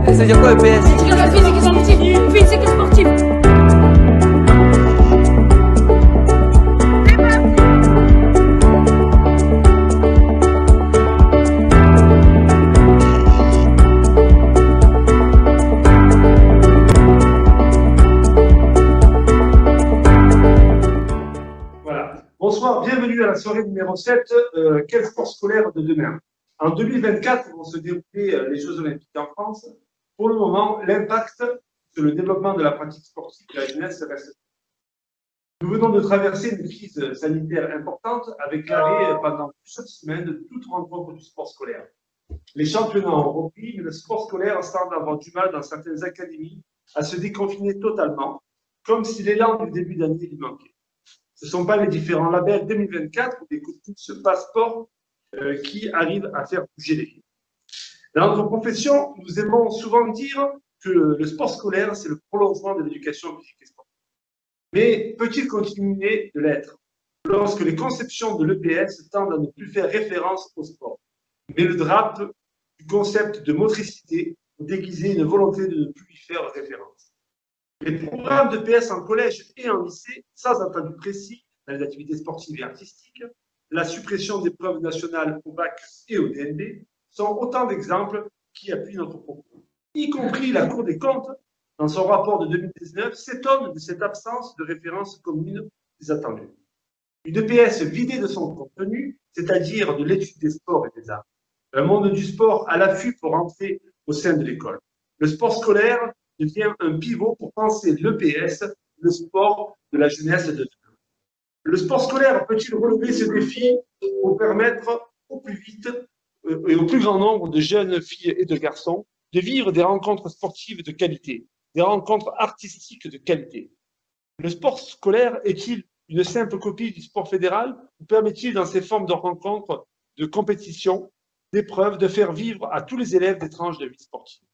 Ça veut dire quoi EPS? C'est la physique sportive. Physique sportive. Bonsoir, bienvenue à la soirée numéro 7, quel sport scolaire de demain? En 2024 vont se dérouler les Jeux Olympiques en France. Pour le moment, l'impact sur le développement de la pratique sportive de la jeunesse reste. Nous venons de traverser une crise sanitaire importante avec l'arrêt pendant plusieurs semaines de toute rencontre du sport scolaire. Les championnats ont repris, mais le sport scolaire semble avoir du mal dans certaines académies à se déconfiner totalement, comme si l'élan du début d'année lui manquait. Ce ne sont pas les différents labels 2024 ou des coups de pouce passeport qui arrivent à faire bouger les lignes. Dans notre profession, nous aimons souvent dire que le sport scolaire, c'est le prolongement de l'éducation physique et sportive. Mais peut-il continuer de l'être lorsque les conceptions de l'EPS tendent à ne plus faire référence au sport, mais le drape du concept de motricité pour déguiser une volonté de ne plus y faire référence? Les programmes de PS en collège et en lycée, sans attendu précis dans les activités sportives et artistiques, la suppression des preuves nationales au bac et au DNB, sont autant d'exemples qui appuient notre propos. Y compris la Cour des comptes, dans son rapport de 2019, s'étonne de cette absence de référence commune des attendus. Une EPS vidée de son contenu, c'est-à-dire de l'étude des sports et des arts. Un monde du sport à l'affût pour entrer au sein de l'école. Le sport scolaire devient un pivot pour penser l'EPS, le sport de la jeunesse de demain. Le sport scolaire peut-il relever ce défi pour permettre au plus vite et au plus grand nombre de jeunes filles et de garçons de vivre des rencontres sportives de qualité, des rencontres artistiques de qualité? Le sport scolaire est-il une simple copie du sport fédéral ou permet-il dans ses formes de rencontres, de compétition, d'épreuves, de faire vivre à tous les élèves des tranches de vie sportive?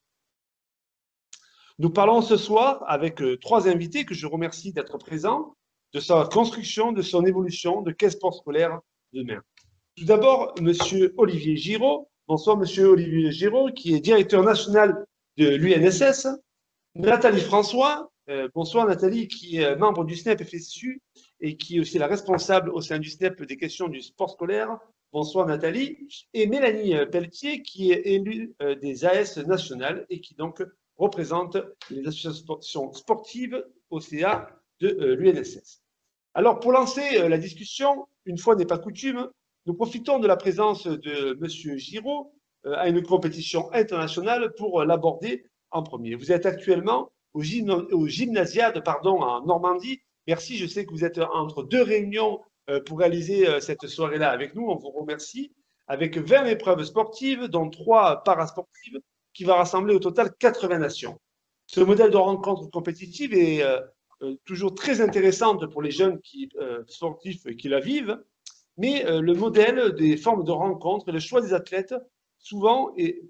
Nous parlons ce soir avec trois invités que je remercie d'être présents, de sa construction, de son évolution, de quel sport scolaire demain. Tout d'abord, Monsieur Olivier Giraud. Bonsoir, Monsieur Olivier Giraud, qui est directeur national de l'UNSS. Nathalie François. Bonsoir, Nathalie, qui est membre du SNEP FSU et qui est aussi la responsable au sein du SNEP des questions du sport scolaire. Bonsoir, Nathalie. Et Mélanie Pelletier, qui est élue des AS nationales et qui donc représente les associations sportives au CA de l'UNSS. Alors, pour lancer la discussion, une fois n'est pas coutume, nous profitons de la présence de M. Giraud à une compétition internationale pour l'aborder en premier. Vous êtes actuellement au Gymnasiade en Normandie. Merci, je sais que vous êtes entre deux réunions pour réaliser cette soirée-là avec nous. On vous remercie. Avec 20 épreuves sportives, dont 3 parasportives, qui va rassembler au total 80 nations. Ce modèle de rencontre compétitive est toujours très intéressante pour les jeunes sportifs qui la vivent, mais le modèle des formes de rencontre et le choix des athlètes souvent est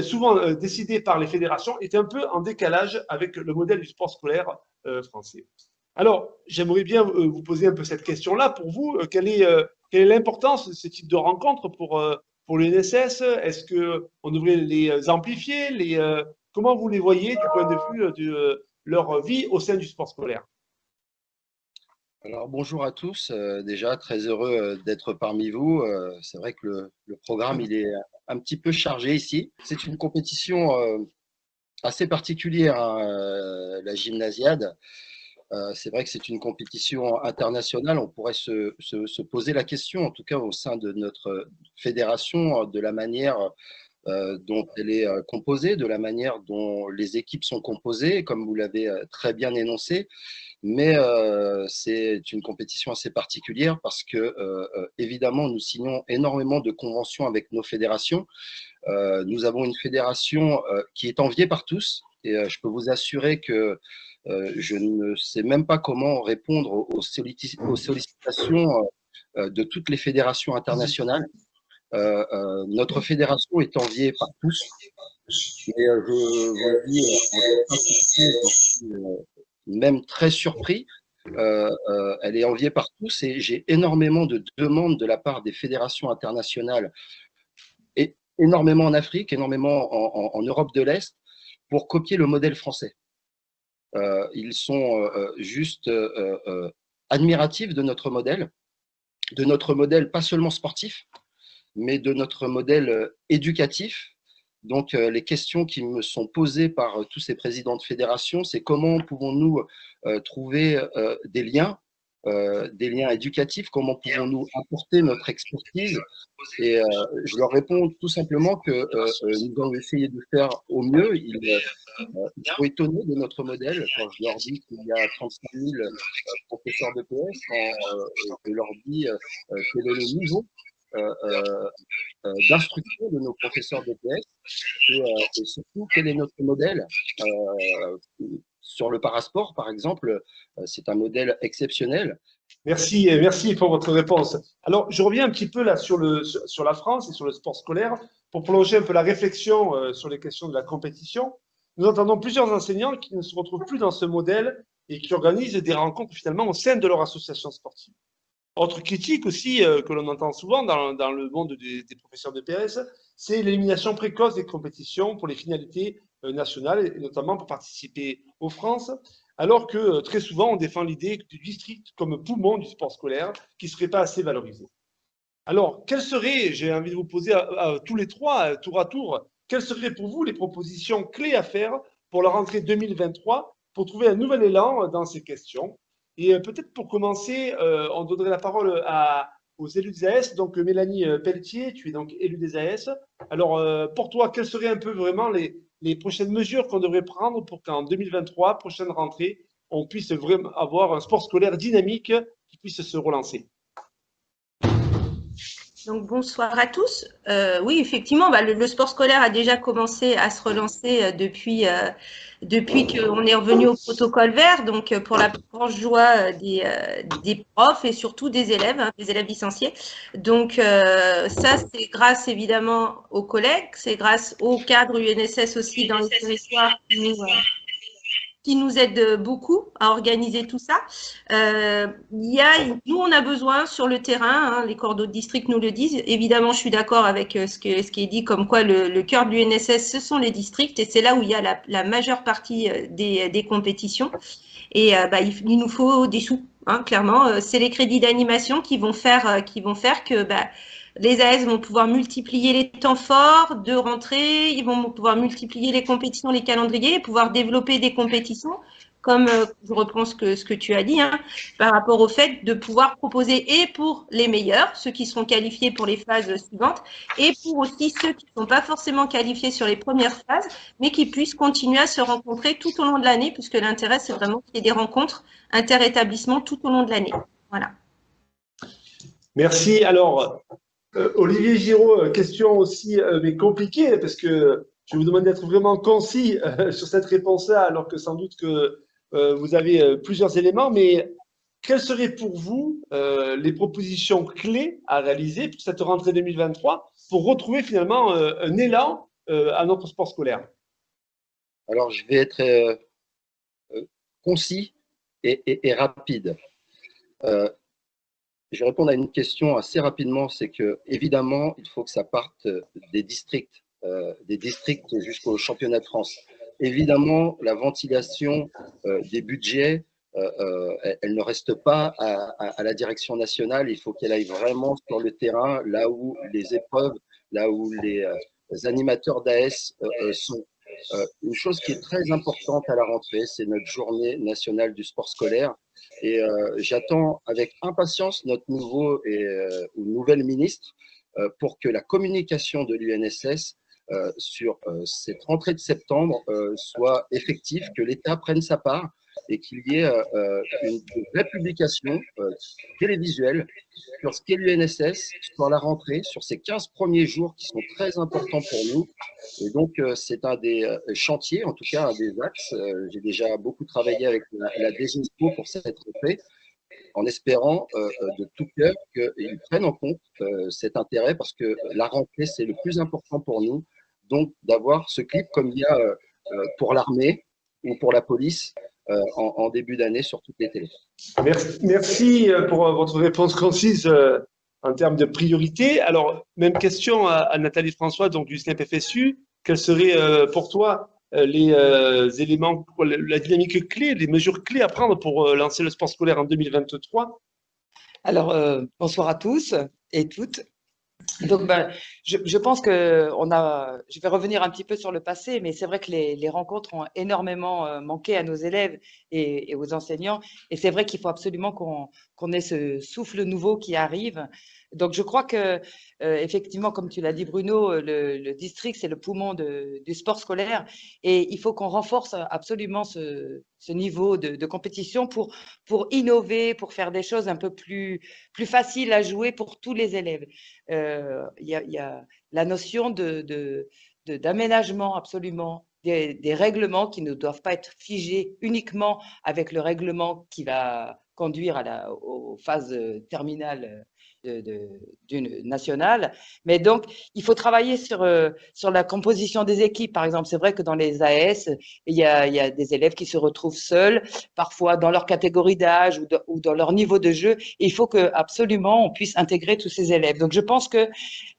souvent décidé par les fédérations est un peu en décalage avec le modèle du sport scolaire français. Alors, j'aimerais bien vous poser un peu cette question-là. Pour vous, quelle est l'importance de ce type de rencontre pour l'UNSS? Est-ce qu'on devrait les amplifier? Comment vous les voyez du point de vue de leur vie au sein du sport scolaire? Alors, bonjour à tous. Déjà, très heureux d'être parmi vous. C'est vrai que le programme, il est un petit peu chargé ici. C'est une compétition assez particulière, hein, la Gymnasiade. C'est vrai que c'est une compétition internationale. On pourrait se poser la question, en tout cas au sein de notre fédération, de la manière dont elle est composée, de la manière dont les équipes sont composées, comme vous l'avez très bien énoncé. Mais c'est une compétition assez particulière parce que, évidemment, nous signons énormément de conventions avec nos fédérations. Nous avons une fédération qui est enviée par tous et je peux vous assurer que je ne sais même pas comment répondre aux sollicitations de toutes les fédérations internationales. Notre fédération est enviée par tous. Et je vous dis, même très surpris. Elle est enviée par tous et j'ai énormément de demandes de la part des fédérations internationales et énormément en Afrique, énormément en Europe de l'Est, pour copier le modèle français. Ils sont juste admiratifs de notre modèle pas seulement sportif, mais de notre modèle éducatif. Donc, les questions qui me sont posées par tous ces présidents de fédération, c'est comment pouvons-nous trouver des liens éducatifs, comment pouvons-nous apporter notre expertise. Et je leur réponds tout simplement que nous allons essayer de faire au mieux. Ils sont étonnés de notre modèle quand je leur dis qu'il y a 35 000 professeurs de PS, quand je leur dis quel est le niveau d'instruction de nos professeurs de PS et surtout quel est notre modèle. Sur le parasport, par exemple, c'est un modèle exceptionnel. Merci, merci pour votre réponse. Alors, je reviens un petit peu là sur la France et sur le sport scolaire pour prolonger un peu la réflexion sur les questions de la compétition. Nous entendons plusieurs enseignants qui ne se retrouvent plus dans ce modèle et qui organisent des rencontres finalement au sein de leur association sportive. Autre critique aussi que l'on entend souvent dans le monde des professeurs de PS, c'est l'élimination précoce des compétitions pour les finalités nationales et notamment pour participer aux France, alors que très souvent on défend l'idée du district comme poumon du sport scolaire qui ne serait pas assez valorisé. Alors, quelles seraient, j'ai envie de vous poser à tous les trois, tour à tour, quelles seraient pour vous les propositions clés à faire pour la rentrée 2023 pour trouver un nouvel élan dans ces questions? Et peut-être pour commencer, on donnerait la parole aux élus des AS. Donc, Mélanie Pelletier, tu es donc élue des AS. Alors, pour toi, quelles seraient un peu vraiment les prochaines mesures qu'on devrait prendre pour qu'en 2023, prochaine rentrée, on puisse vraiment avoir un sport scolaire dynamique qui puisse se relancer? Donc bonsoir à tous. Oui, effectivement, le sport scolaire a déjà commencé à se relancer depuis qu'on est revenu au protocole vert, donc pour la plus grande joie des profs et surtout des élèves licenciés. Donc ça, c'est grâce évidemment aux collègues, c'est grâce au cadre UNSS aussi dans les territoires qui nous aide beaucoup à organiser tout ça. Nous, on a besoin sur le terrain, les cordeaux de district nous le disent. Évidemment, je suis d'accord avec ce qui est dit, comme quoi le cœur de l'UNSS, ce sont les districts, et c'est là où il y a la majeure partie des compétitions. Et il nous faut des sous, clairement. C'est les crédits d'animation qui vont faire que les AS vont pouvoir multiplier les temps forts de rentrée, ils vont pouvoir multiplier les compétitions, les calendriers, pouvoir développer des compétitions, comme je reprends ce que tu as dit, par rapport au fait de pouvoir proposer et pour les meilleurs, ceux qui seront qualifiés pour les phases suivantes, et pour aussi ceux qui ne sont pas forcément qualifiés sur les premières phases, mais qui puissent continuer à se rencontrer tout au long de l'année, puisque l'intérêt, c'est vraiment qu'il y ait des rencontres inter-établissements tout au long de l'année. Voilà. Merci. Alors, Olivier Giraud, question aussi, mais compliquée, parce que je vous demande d'être vraiment concis sur cette réponse-là, alors que sans doute que vous avez plusieurs éléments, mais quelles seraient pour vous les propositions clés à réaliser pour cette rentrée 2023 pour retrouver finalement un élan à notre sport scolaire? Alors, je vais être concis et rapide. Je vais répondre à une question assez rapidement, c'est que évidemment, il faut que ça parte des districts jusqu'au championnat de France. Évidemment, la ventilation des budgets, elle ne reste pas à la direction nationale. Il faut qu'elle aille vraiment sur le terrain, là où les épreuves, là où les animateurs d'AS sont. Une chose qui est très importante à la rentrée, c'est notre journée nationale du sport scolaire. Et j'attends avec impatience notre nouveau ou nouvelle ministre pour que la communication de l'UNSS sur cette rentrée de septembre soit effective, que l'État prenne sa part et qu'il y ait une vraie publication télévisuelle sur ce qu'est l'UNSS, sur la rentrée, sur ces 15 premiers jours qui sont très importants pour nous. Et donc, c'est un des chantiers, en tout cas un des axes. J'ai déjà beaucoup travaillé avec la DGISPO pour cette rentrée, en espérant de tout cœur qu'ils prennent en compte cet intérêt, parce que la rentrée, c'est le plus important pour nous. Donc, d'avoir ce clip comme il y a pour l'armée ou pour la police en début d'année sur toutes les télés. Merci pour votre réponse concise, en termes de priorité. Alors, même question à Nathalie François, donc du SNEP FSU. Quels seraient pour toi les éléments, la dynamique clé, les mesures clés à prendre pour lancer le sport scolaire en 2023? Alors, bonsoir à tous et toutes. Donc, je pense que je vais revenir un petit peu sur le passé, mais c'est vrai que les rencontres ont énormément manqué à nos élèves et aux enseignants. Et c'est vrai qu'il faut absolument qu'on ait ce souffle nouveau qui arrive. Donc, je crois que, effectivement, comme tu l'as dit, Bruno, le district, c'est le poumon du sport scolaire. Et il faut qu'on renforce absolument ce niveau de compétition pour innover, pour faire des choses un peu plus faciles à jouer pour tous les élèves. Il y a la notion d'aménagement absolument, des règlements qui ne doivent pas être figés uniquement avec le règlement qui va conduire aux phases terminales d'une nationale. Mais donc, il faut travailler sur la composition des équipes. Par exemple, c'est vrai que dans les AS, il y a des élèves qui se retrouvent seuls, parfois dans leur catégorie d'âge ou dans leur niveau de jeu. Et il faut que absolument on puisse intégrer tous ces élèves. Donc, je pense que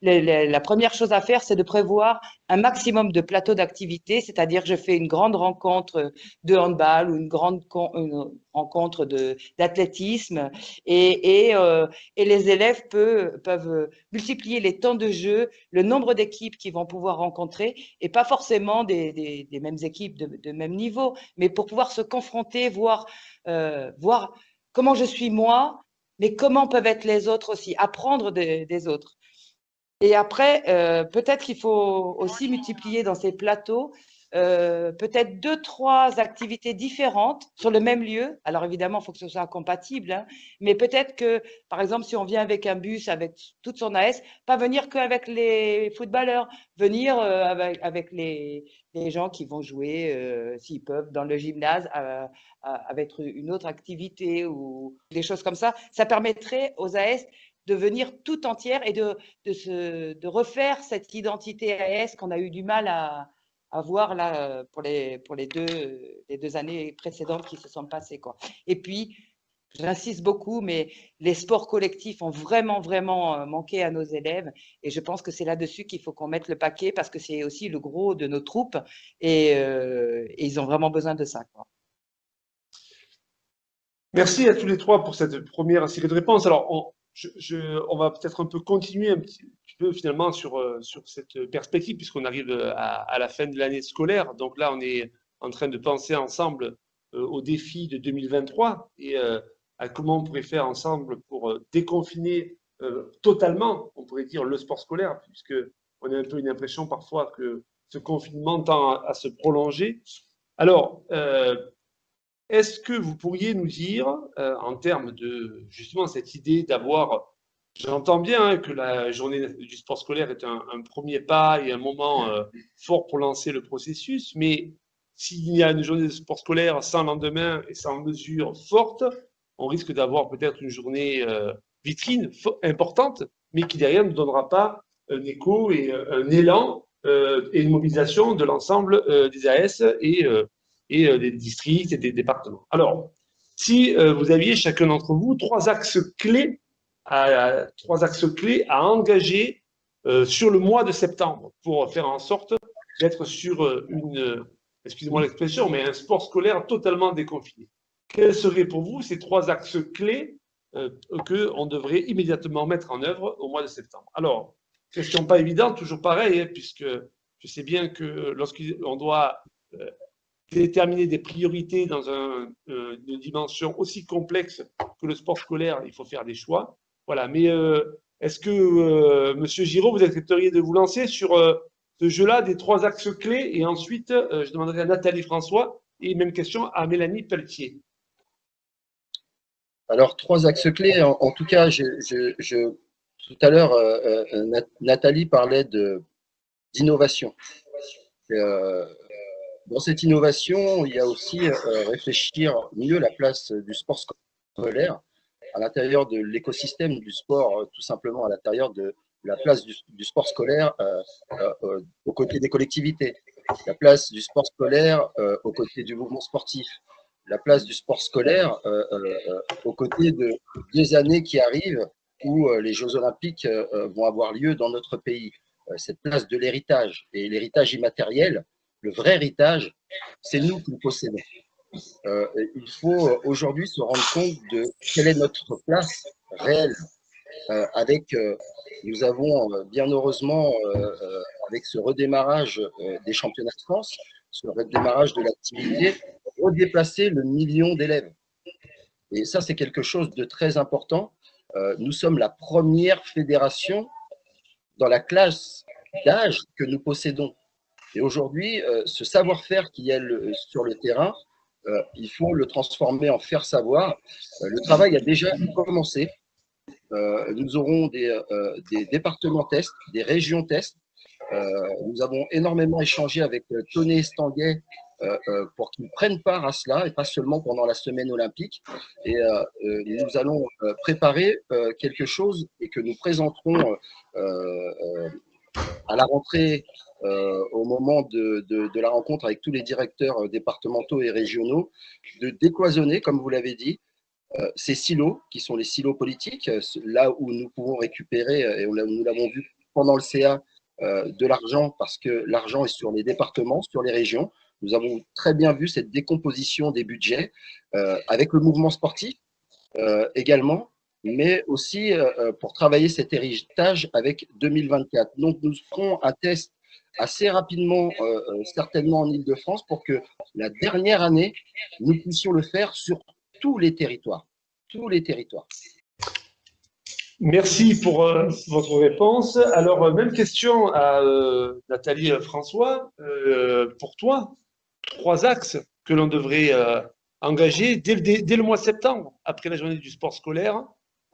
la première chose à faire, c'est de prévoir un maximum de plateaux d'activité, c'est-à-dire je fais une grande rencontre de handball ou une rencontre d'athlétisme et les élèves peuvent multiplier les temps de jeu, le nombre d'équipes qu'ils vont pouvoir rencontrer et pas forcément des mêmes équipes de même niveau, mais pour pouvoir se confronter, voir comment je suis moi, mais comment peuvent être les autres aussi, apprendre des autres. Et après, peut-être qu'il faut aussi multiplier dans ces plateaux peut-être 2-3 activités différentes sur le même lieu. Alors évidemment, il faut que ce soit compatible, hein, mais peut-être que, par exemple, si on vient avec un bus, avec toute son AS, pas venir qu'avec les footballeurs, venir avec les gens qui vont jouer, s'ils peuvent, dans le gymnase, avec une autre activité ou des choses comme ça. Ça permettrait aux AS de venir tout entière et de refaire cette identité AS qu'on a eu du mal à voir là pour les deux années précédentes qui se sont passées, quoi. Et puis, j'insiste beaucoup, mais les sports collectifs ont vraiment, vraiment manqué à nos élèves. Et je pense que c'est là-dessus qu'il faut qu'on mette le paquet parce que c'est aussi le gros de nos troupes et ils ont vraiment besoin de ça, quoi. Merci à tous les trois pour cette première série de réponses. Alors, on va peut-être un peu continuer un petit peu finalement sur cette perspective puisqu'on arrive à la fin de l'année scolaire. Donc là, on est en train de penser ensemble aux défis de 2023 et à comment on pourrait faire ensemble pour déconfiner totalement, on pourrait dire, le sport scolaire, puisque on a un peu une impression parfois que ce confinement tend à se prolonger. Alors, est-ce que vous pourriez nous dire, en termes de justement cette idée d'avoir, j'entends bien hein, que la journée du sport scolaire est un premier pas et un moment fort pour lancer le processus, mais s'il y a une journée de sport scolaire sans lendemain et sans mesure forte, on risque d'avoir peut-être une journée vitrine importante, mais qui derrière ne donnera pas un écho et un élan et une mobilisation de l'ensemble des AS et des districts et des départements. Alors, si vous aviez chacun d'entre vous trois axes clés à engager sur le mois de septembre pour faire en sorte d'être sur excusez-moi l'expression, mais un sport scolaire totalement déconfiné. Quels seraient pour vous ces trois axes clés qu'on devrait immédiatement mettre en œuvre au mois de septembre? Alors, question pas évidente, toujours pareil, hein, puisque je sais bien que lorsqu'on doit déterminer des priorités dans une dimension aussi complexe que le sport scolaire, il faut faire des choix. Voilà. Mais est-ce que, Monsieur Giraud, vous accepteriez de vous lancer sur ce jeu-là des trois axes clés et ensuite, je demanderai à Nathalie François et même question à Mélanie Pelletier. Alors, trois axes clés. En tout cas, tout à l'heure, Nathalie parlait d'innovation. Dans cette innovation, il y a aussi réfléchir mieux la place du sport scolaire à l'intérieur de l'écosystème du sport, tout simplement à l'intérieur de la place du sport scolaire aux côtés des collectivités, la place du sport scolaire aux côtés du mouvement sportif, la place du sport scolaire aux côtés des années qui arrivent où les Jeux Olympiques vont avoir lieu dans notre pays. Cette place de l'héritage, et l'héritage immatériel, le vrai héritage, c'est nous qui le possédons. Il faut aujourd'hui se rendre compte de quelle est notre place réelle. Nous avons bien heureusement, avec ce redémarrage des championnats de France, ce redémarrage de l'activité, redéplacer le million d'élèves. Et ça, c'est quelque chose de très important. Nous sommes la première fédération dans la classe d'âge que nous possédons. Et aujourd'hui, ce savoir-faire qu'il y a sur le terrain, il faut le transformer en faire savoir. Le travail a déjà commencé. Nous aurons des départements tests, des régions tests. Nous avons énormément échangé avec Tony Estanguet pour qu'ils prennent part à cela et pas seulement pendant la semaine olympique. Et nous allons préparer quelque chose et que nous présenterons à la rentrée au moment de la rencontre avec tous les directeurs départementaux et régionaux, de décloisonner, comme vous l'avez dit, ces silos qui sont les silos politiques, là où nous pouvons récupérer, et nous l'avons vu pendant le CA, de l'argent, parce que l'argent est sur les départements, sur les régions. Nous avons très bien vu cette décomposition des budgets avec le mouvement sportif également, mais aussi pour travailler cet héritage avec 2024. Donc, nous ferons un test assez rapidement, certainement en Île-de-France, pour que la dernière année, nous puissions le faire sur tous les territoires. Tous les territoires. Merci pour votre réponse. Alors, même question à Nathalie François. Pour toi, 3 axes que l'on devrait engager dès le mois de septembre, après la journée du sport scolaire,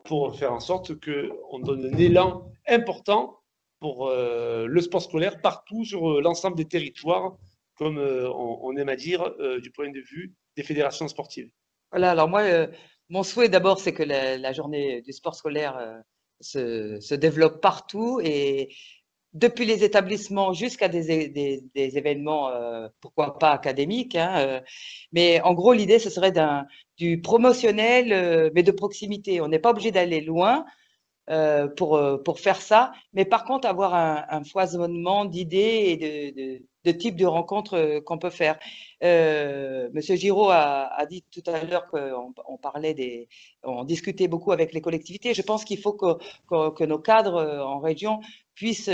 pour faire en sorte qu'on donne un élan important pour le sport scolaire partout sur l'ensemble des territoires, comme on aime à dire, du point de vue des fédérations sportives. Voilà, alors moi, mon souhait d'abord, c'est que la journée du sport scolaire se développe partout et depuis les établissements jusqu'à des événements, pourquoi pas académiques, hein, mais en gros, l'idée, ce serait du promotionnel, mais de proximité. On n'est pas obligé d'aller loin pour faire ça, mais par contre, avoir un foisonnement d'idées et de types de rencontres qu'on peut faire. Monsieur Giraud a dit tout à l'heure on discutait beaucoup avec les collectivités. Je pense qu'il faut que nos cadres en région puissent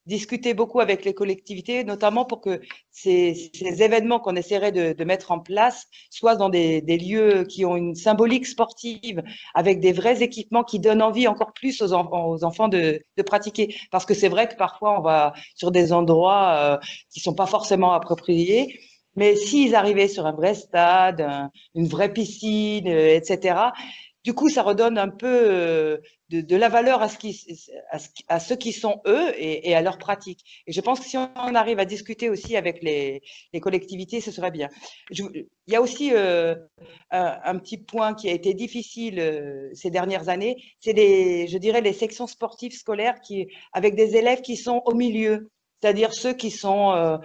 discuter beaucoup avec les collectivités, notamment pour que ces événements qu'on essaierait de mettre en place soient dans des lieux qui ont une symbolique sportive, avec des vrais équipements qui donnent envie encore plus aux enfants de pratiquer. Parce que c'est vrai que parfois on va sur des endroits qui sont pas forcément appropriés, mais s'ils arrivaient sur un vrai stade, une vraie piscine, etc., du coup, ça redonne un peu de la valeur à ceux qui sont eux et à leur pratique. Et je pense que si on arrive à discuter aussi avec les collectivités, ce serait bien. Il y a aussi un petit point qui a été difficile ces dernières années, c'est je dirais les sections sportives scolaires avec des élèves qui sont au milieu, c'est-à-dire ceux qui sont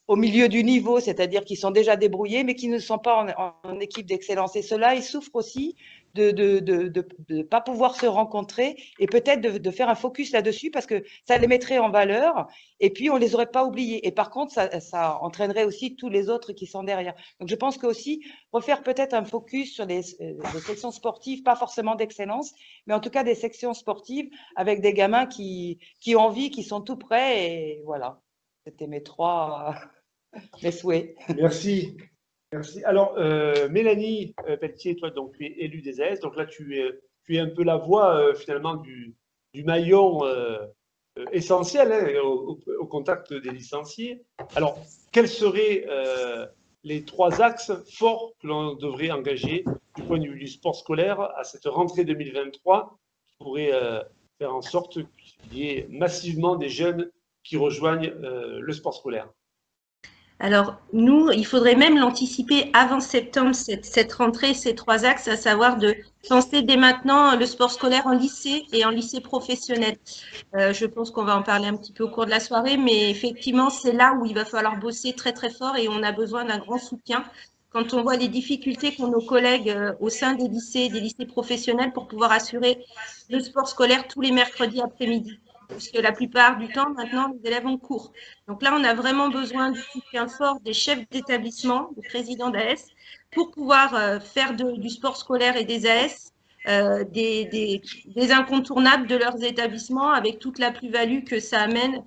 au milieu du niveau, c'est-à-dire qui sont déjà débrouillés, mais qui ne sont pas en équipe d'excellence. Et ceux-là, ils souffrent aussi de pas pouvoir se rencontrer et peut-être de faire un focus là-dessus parce que ça les mettrait en valeur et puis on les aurait pas oubliés. Et par contre, ça entraînerait aussi tous les autres qui sont derrière. Donc, je pense que aussi refaire peut-être un focus sur les sections sportives, pas forcément d'excellence, mais en tout cas des sections sportives avec des gamins qui ont envie, qui sont tout prêts et voilà. C'était mes souhaits. Merci. Merci. Alors, Mélanie Pelletier, toi, donc, tu es élue des AS. Donc là, tu es un peu la voix, finalement, du maillon essentiel hein, au contact des licenciés. Alors, quels seraient les 3 axes forts que l'on devrait engager du point de vue du sport scolaire à cette rentrée 2023 qui pourrait faire en sorte qu'il y ait massivement des jeunes qui rejoignent le sport scolaire? Alors, nous, il faudrait même l'anticiper avant septembre, cette rentrée, ces 3 axes, à savoir de penser dès maintenant le sport scolaire en lycée et en lycée professionnel. Je pense qu'on va en parler un petit peu au cours de la soirée, mais effectivement, c'est là où il va falloir bosser très, très fort et on a besoin d'un grand soutien, quand on voit les difficultés qu'ont nos collègues au sein des lycées professionnels pour pouvoir assurer le sport scolaire tous les mercredis après-midi. Puisque la plupart du temps, maintenant, les élèves ont cours. Donc là, on a vraiment besoin du soutien fort des chefs d'établissement, des présidents d'AS, pour pouvoir faire du sport scolaire et des AS des incontournables de leurs établissements avec toute la plus-value que ça amène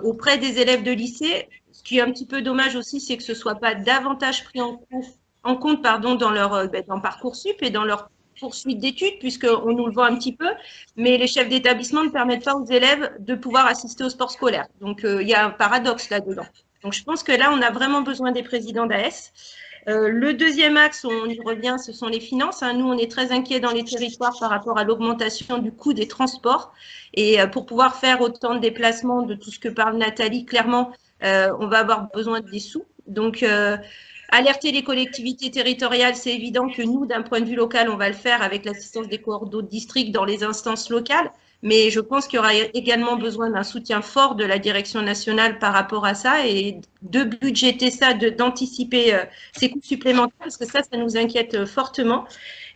auprès des élèves de lycée. Ce qui est un petit peu dommage aussi, c'est que ce ne soit pas davantage pris en compte dans Parcoursup et dans leur poursuite d'études, puisqu'on nous le voit un petit peu, mais les chefs d'établissement ne permettent pas aux élèves de pouvoir assister au sport scolaire. Donc, il y a un paradoxe là-dedans. Donc, je pense que là, on a vraiment besoin des présidents d'AS. Le deuxième axe, on y revient, ce sont les finances. Nous, on est très inquiets dans les territoires par rapport à l'augmentation du coût des transports. Et pour pouvoir faire autant de déplacements, de tout ce que parle Nathalie, clairement, on va avoir besoin des sous. Donc, alerter les collectivités territoriales, c'est évident que nous, d'un point de vue local, on va le faire avec l'assistance des coordonnateurs de district dans les instances locales. Mais je pense qu'il y aura également besoin d'un soutien fort de la direction nationale par rapport à ça et de budgéter ça, d'anticiper ces coûts supplémentaires, parce que ça nous inquiète fortement.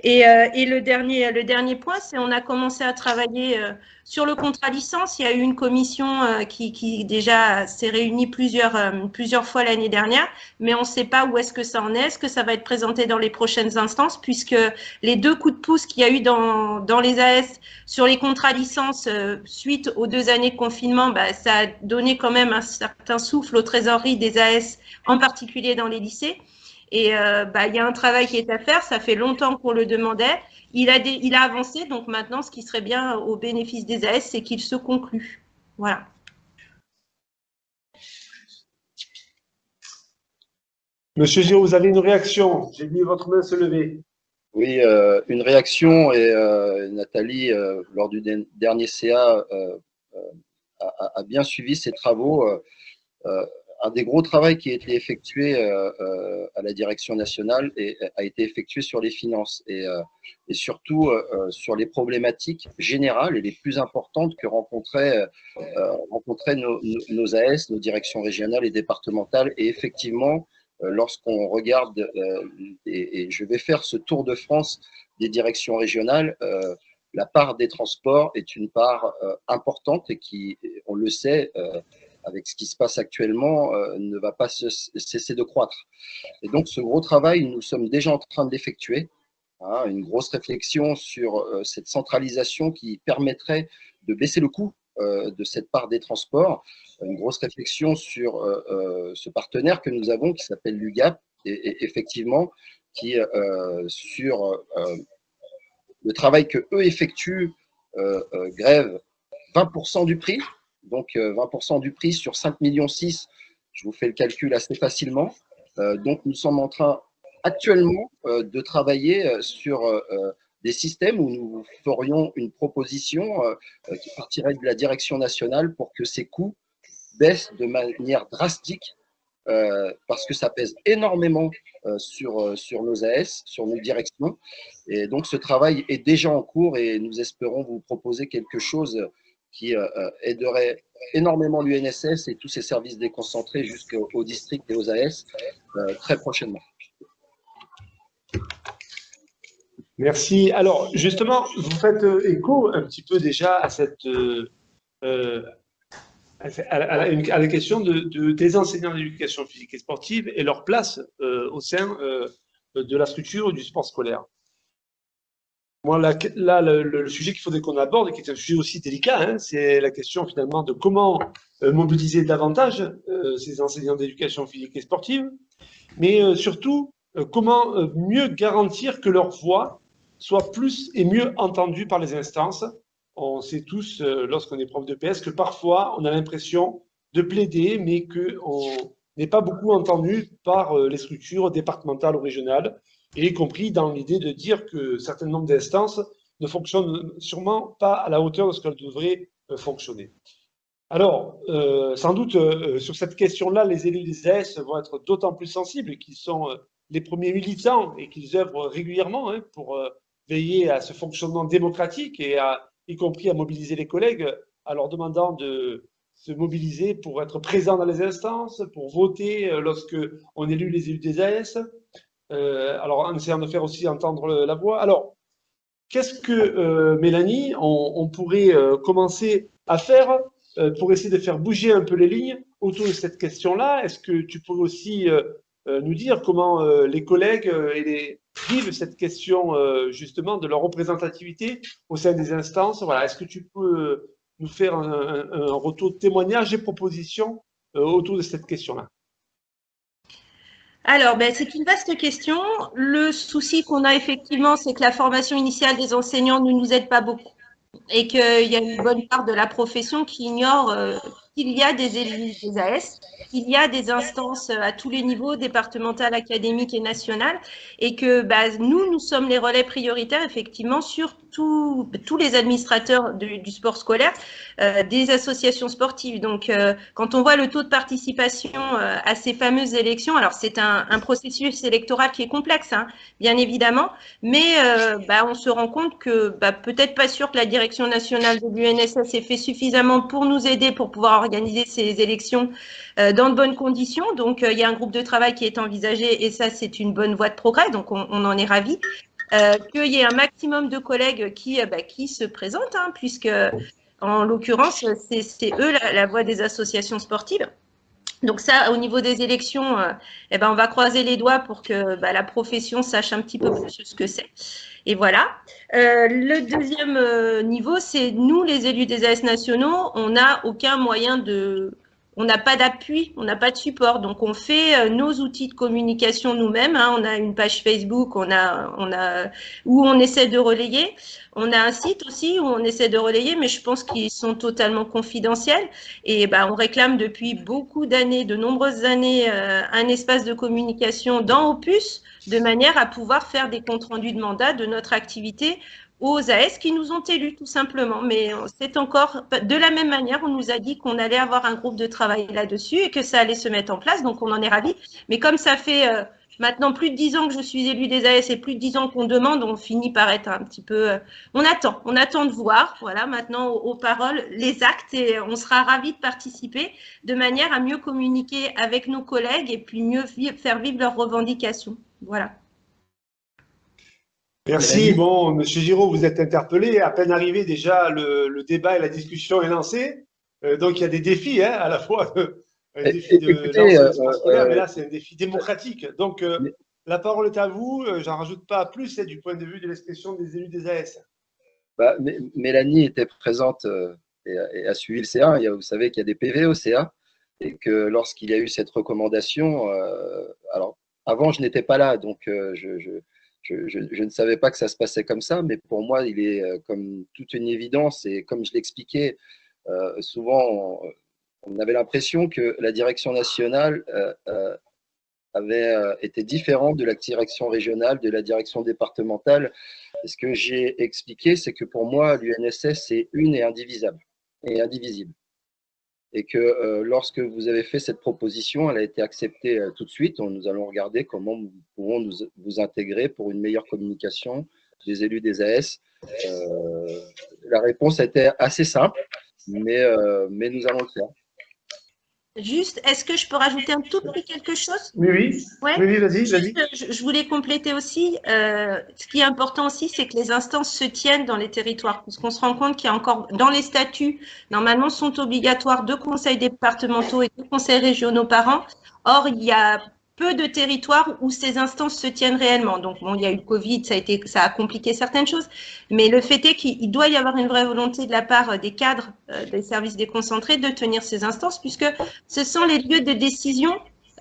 Et le dernier point, c'est on a commencé à travailler sur le contrat licence. Il y a eu une commission qui déjà s'est réunie plusieurs fois l'année dernière, mais on ne sait pas où est-ce que ça en est. Est-ce que ça va être présenté dans les prochaines instances, puisque les 2 coups de pouce qu'il y a eu dans les AS sur les contrats licences suite aux 2 années de confinement, ça a donné quand même un certain souffle aux trésoreries des AS, en particulier dans les lycées. Et il y a un travail qui est à faire, ça fait longtemps qu'on le demandait. Il a avancé, donc maintenant, ce qui serait bien au bénéfice des AS, c'est qu'il se conclue. Voilà. Monsieur Giraud, vous avez une réaction? J'ai vu votre main se lever. Oui, une réaction, et Nathalie, lors du dernier CA, a bien suivi ces travaux. Un des gros travaux qui a été effectué à la direction nationale a été effectué sur les finances et surtout sur les problématiques générales et les plus importantes que rencontraient nos AS, nos directions régionales et départementales. Et effectivement, lorsqu'on regarde, et je vais faire ce tour de France des directions régionales, la part des transports est une part importante et qui, on le sait, avec ce qui se passe actuellement, ne va pas cesser de croître. Et donc, ce gros travail, nous sommes déjà en train d'effectuer, une grosse réflexion sur cette centralisation qui permettrait de baisser le coût de cette part des transports, une grosse réflexion sur ce partenaire que nous avons qui s'appelle l'UGAP, et effectivement, qui, sur le travail qu'eux effectuent, grève 20% du prix. Donc 20% du prix sur 5,6 millions, je vous fais le calcul assez facilement. Donc nous sommes en train actuellement de travailler sur des systèmes où nous ferions une proposition qui partirait de la direction nationale pour que ces coûts baissent de manière drastique, parce que ça pèse énormément sur nos AS, sur nos directions. Et donc ce travail est déjà en cours et nous espérons vous proposer quelque chose qui aiderait énormément l'UNSS et tous ses services déconcentrés jusqu'au district et aux AS très prochainement. Merci. Alors, justement, vous faites écho un petit peu déjà à la question des enseignants d'éducation physique et sportive et leur place au sein de la structure du sport scolaire. Moi, là, le sujet qu'il faudrait qu'on aborde, qui est un sujet aussi délicat, c'est la question finalement de comment mobiliser davantage ces enseignants d'éducation physique et sportive, mais surtout comment mieux garantir que leur voix soit plus et mieux entendue par les instances. On sait tous, lorsqu'on est prof de PS, que parfois on a l'impression de plaider, mais qu'on n'est pas beaucoup entendu par les structures départementales ou régionales, et y compris dans l'idée de dire que certains nombres d'instances ne fonctionnent sûrement pas à la hauteur de ce qu'elles devraient fonctionner. Alors, sans doute, sur cette question-là, les élus des AS vont être d'autant plus sensibles qu'ils sont les premiers militants et qu'ils œuvrent régulièrement pour veiller à ce fonctionnement démocratique et y compris à mobiliser les collègues en leur demandant de se mobiliser pour être présents dans les instances, pour voter lorsque on élit les élus des AS. alors en essayant de faire aussi entendre la voix. Alors, qu'est-ce que, Mélanie, on pourrait commencer à faire pour essayer de faire bouger un peu les lignes autour de cette question-là? Est-ce que tu pourrais aussi nous dire comment les collègues vivent cette question justement de leur représentativité au sein des instances? Voilà. Est-ce que tu peux nous faire un retour de témoignage et propositions autour de cette question-là? Alors, c'est une vaste question. Le souci qu'on a effectivement, c'est que la formation initiale des enseignants ne nous aide pas beaucoup et qu'il y a une bonne part de la profession qui ignore qu'il y a des élus des AS, qu'il y a des instances à tous les niveaux, départemental, académique et national, et que nous sommes les relais prioritaires effectivement sur tous les administrateurs du sport scolaire, des associations sportives. Donc, quand on voit le taux de participation à ces fameuses élections, alors c'est un processus électoral qui est complexe, hein, bien évidemment, mais on se rend compte que peut-être pas sûr que la direction nationale de l'UNSS ait fait suffisamment pour nous aider pour pouvoir organiser ces élections dans de bonnes conditions. Donc, il y a un groupe de travail qui est envisagé et ça, c'est une bonne voie de progrès. Donc, on en est ravis. Qu'il y ait un maximum de collègues qui se présentent, hein, puisque en l'occurrence, c'est eux la voix des associations sportives. Donc ça, au niveau des élections, on va croiser les doigts pour que la profession sache un petit peu plus ce que c'est. Et voilà. Le deuxième niveau, c'est nous, les élus des AS nationaux, on n'a aucun moyen on n'a pas d'appui, on n'a pas de support. Donc, on fait nos outils de communication nous-mêmes. Hein. On a une page Facebook où on essaie de relayer. On a un site aussi où on essaie de relayer, mais je pense qu'ils sont totalement confidentiels. Et on réclame depuis beaucoup d'années, de nombreuses années, un espace de communication dans Opus, de manière à pouvoir faire des comptes rendus de mandat de notre activité aux AS qui nous ont élus, tout simplement. Mais c'est encore, de la même manière, on nous a dit qu'on allait avoir un groupe de travail là-dessus et que ça allait se mettre en place, donc on en est ravis. Mais comme ça fait maintenant plus de 10 ans que je suis élue des AS et plus de 10 ans qu'on demande, on finit par être un petit peu… on attend de voir, voilà, maintenant aux paroles, les actes, et on sera ravis de participer de manière à mieux communiquer avec nos collègues et puis mieux faire vivre leurs revendications. Voilà. Merci. Bon, Monsieur Giraud, vous êtes interpellé. À peine arrivé, déjà, le débat et la discussion est lancé. Donc, il y a des défis, hein, à la fois un défi de l'enseignement scolaire, mais là, c'est un défi démocratique. Donc, la parole est à vous. J'en rajoute pas plus du point de vue de l'expression des élus des AS. Mélanie était présente et a suivi le CA. Vous savez qu'il y a des PV au CA et que lorsqu'il y a eu cette recommandation, alors avant, je n'étais pas là, donc je ne savais pas que ça se passait comme ça, mais pour moi, il est comme toute une évidence. Et comme je l'expliquais, souvent, on avait l'impression que la direction nationale avait été différente de la direction régionale, de la direction départementale. Et ce que j'ai expliqué, c'est que pour moi, l'UNSS, c'est une et indivisible. Et que lorsque vous avez fait cette proposition, elle a été acceptée tout de suite. Nous allons regarder comment nous pouvons vous intégrer pour une meilleure communication des élus des AS. La réponse était assez simple, mais nous allons le faire. Juste, est-ce que je peux rajouter un tout petit quelque chose? Oui, ouais. Oui, vas-y. Je voulais compléter aussi, ce qui est important aussi, c'est que les instances se tiennent dans les territoires, parce qu'on se rend compte qu'il y a encore, dans les statuts, normalement, sont obligatoires 2 conseils départementaux et 2 conseils régionaux par an. Or, il y a peu de territoires où ces instances se tiennent réellement. Donc, bon, il y a eu le Covid, ça a compliqué certaines choses, mais le fait est qu'il doit y avoir une vraie volonté de la part des cadres des services déconcentrés de tenir ces instances, puisque ce sont les lieux de décision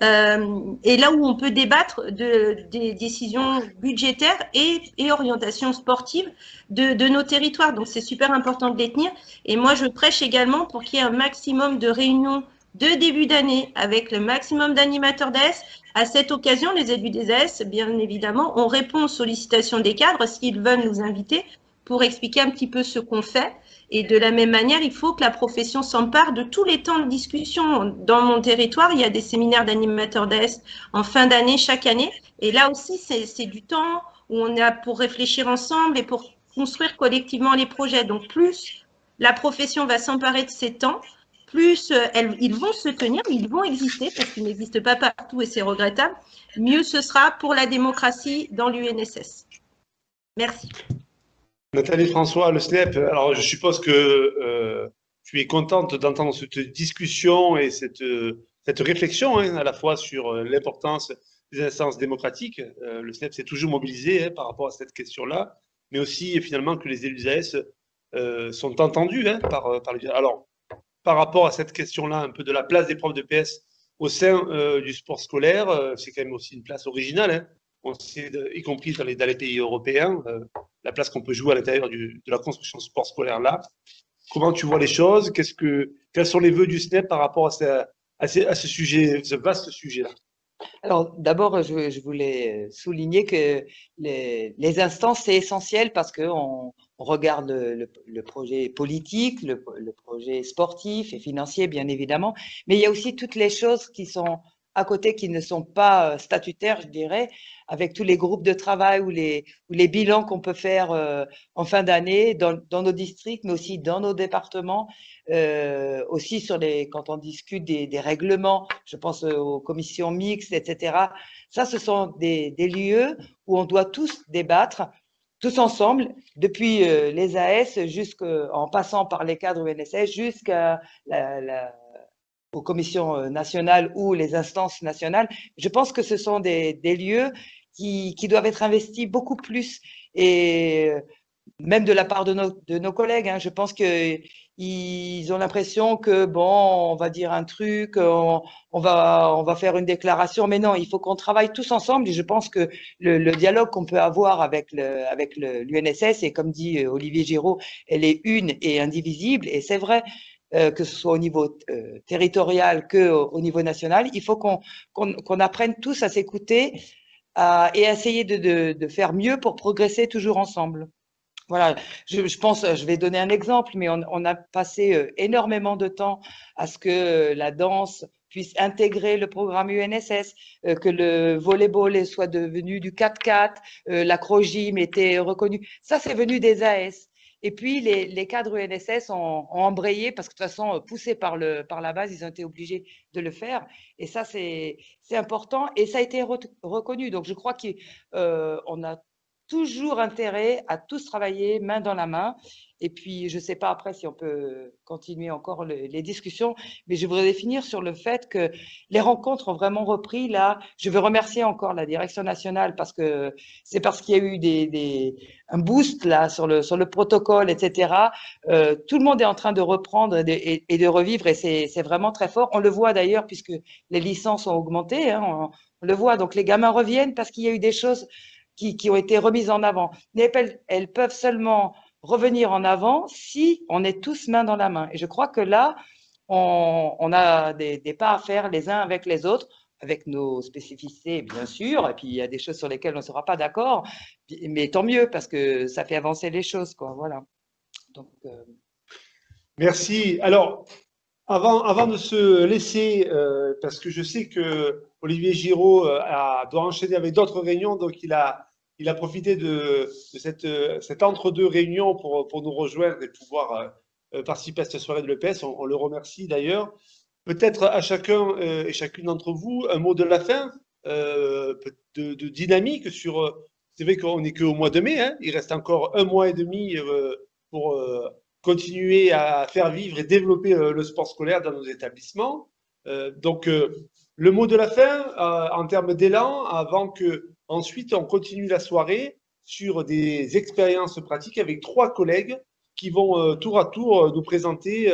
et là où on peut débattre des décisions budgétaires et orientations sportives de nos territoires. Donc, c'est super important de les tenir. Et moi, je prêche également pour qu'il y ait un maximum de réunions de début d'année avec le maximum d'animateurs d'AS. À cette occasion, les élus des AS, bien évidemment, on répond aux sollicitations des cadres s'ils veulent nous inviter pour expliquer un petit peu ce qu'on fait. Et de la même manière, il faut que la profession s'empare de tous les temps de discussion. Dans mon territoire, il y a des séminaires d'animateurs d'AS en fin d'année, chaque année. Et là aussi, c'est du temps où on est pour réfléchir ensemble et pour construire collectivement les projets. Donc, plus la profession va s'emparer de ces temps, plus ils vont se tenir, ils vont exister parce qu'ils n'existent pas partout et c'est regrettable, mieux ce sera pour la démocratie dans l'UNSS. Merci. Nathalie François, le SNEP, alors je suppose que tu es contente d'entendre cette discussion et cette réflexion à la fois sur l'importance des instances démocratiques. Le SNEP s'est toujours mobilisé par rapport à cette question-là, mais aussi finalement que les élus AS sont entendus par les... Alors, par rapport à cette question-là, un peu de la place des profs de PS au sein du sport scolaire, c'est quand même aussi une place originale. On sait, y compris dans les pays européens, la place qu'on peut jouer à l'intérieur de la construction sport scolaire là. Comment tu vois les choses? Quels sont les vœux du SNEP par rapport à ce sujet, ce vaste sujet-là? Alors, d'abord, je voulais souligner que les instances, c'est essentiel parce qu'on regarde le projet politique, le projet sportif et financier, bien évidemment, mais il y a aussi toutes les choses qui sont à côté, qui ne sont pas statutaires, je dirais, avec tous les groupes de travail ou les bilans qu'on peut faire en fin d'année dans nos districts, mais aussi dans nos départements, aussi quand on discute des règlements, je pense aux commissions mixtes, etc. Ça, ce sont des lieux où on doit tous débattre, tous ensemble, depuis les AS en passant par les cadres UNSS jusqu'à aux commissions nationales ou les instances nationales. Je pense que ce sont des lieux qui doivent être investis beaucoup plus, et même de la part de nos collègues. Je pense qu'ils ont l'impression que, bon, on va dire un truc, on va faire une déclaration, mais non, il faut qu'on travaille tous ensemble, et je pense que le dialogue qu'on peut avoir avec l'UNSS, et comme dit Olivier Giraud, elle est une et indivisible, et c'est vrai. Que ce soit au niveau territorial qu'au niveau national, il faut qu'on apprenne tous à s'écouter et à essayer de faire mieux pour progresser toujours ensemble. Voilà, je pense, je vais donner un exemple, mais on a passé énormément de temps à ce que la danse puisse intégrer le programme UNSS, que le volleyball soit devenu du 4x4, l'acrogym était reconnu. Ça, c'est venu des AS. Et puis, les cadres UNSS ont embrayé parce que de toute façon, poussés par la base, ils ont été obligés de le faire. Et ça, c'est important et ça a été reconnu. Donc, je crois qu'on a toujours intérêt à tous travailler main dans la main. Et puis, je ne sais pas après si on peut continuer encore les discussions, mais je voudrais finir sur le fait que les rencontres ont vraiment repris. Là, je veux remercier encore la direction nationale parce que c'est parce qu'il y a eu un boost là sur le protocole, etc. Tout le monde est en train de reprendre et de revivre, et c'est vraiment très fort. On le voit d'ailleurs puisque les licences ont augmenté. On le voit. Donc, les gamins reviennent parce qu'il y a eu des choses qui ont été remises en avant. Mais elles peuvent seulement revenir en avant si on est tous main dans la main. Et je crois que là, on a des pas à faire les uns avec les autres, avec nos spécificités, bien sûr. Et puis, il y a des choses sur lesquelles on ne sera pas d'accord. Mais tant mieux, parce que ça fait avancer les choses, quoi. Voilà. Donc, Merci. Alors, avant de se laisser, parce que je sais que Olivier Giraud doit enchaîner avec d'autres réunions, donc il a profité de cette entre-deux réunions pour nous rejoindre et pouvoir participer à cette soirée de l'EPS. On le remercie d'ailleurs. Peut-être à chacun et chacune d'entre vous un mot de la fin, de dynamique sur. C'est vrai qu'on n'est qu'au mois de mai, il reste encore un mois et demi pour continuer à faire vivre et développer le sport scolaire dans nos établissements. Donc, le mot de la fin, en termes d'élan, avant que ensuite on continue la soirée sur des expériences pratiques avec 3 collègues qui vont tour à tour nous présenter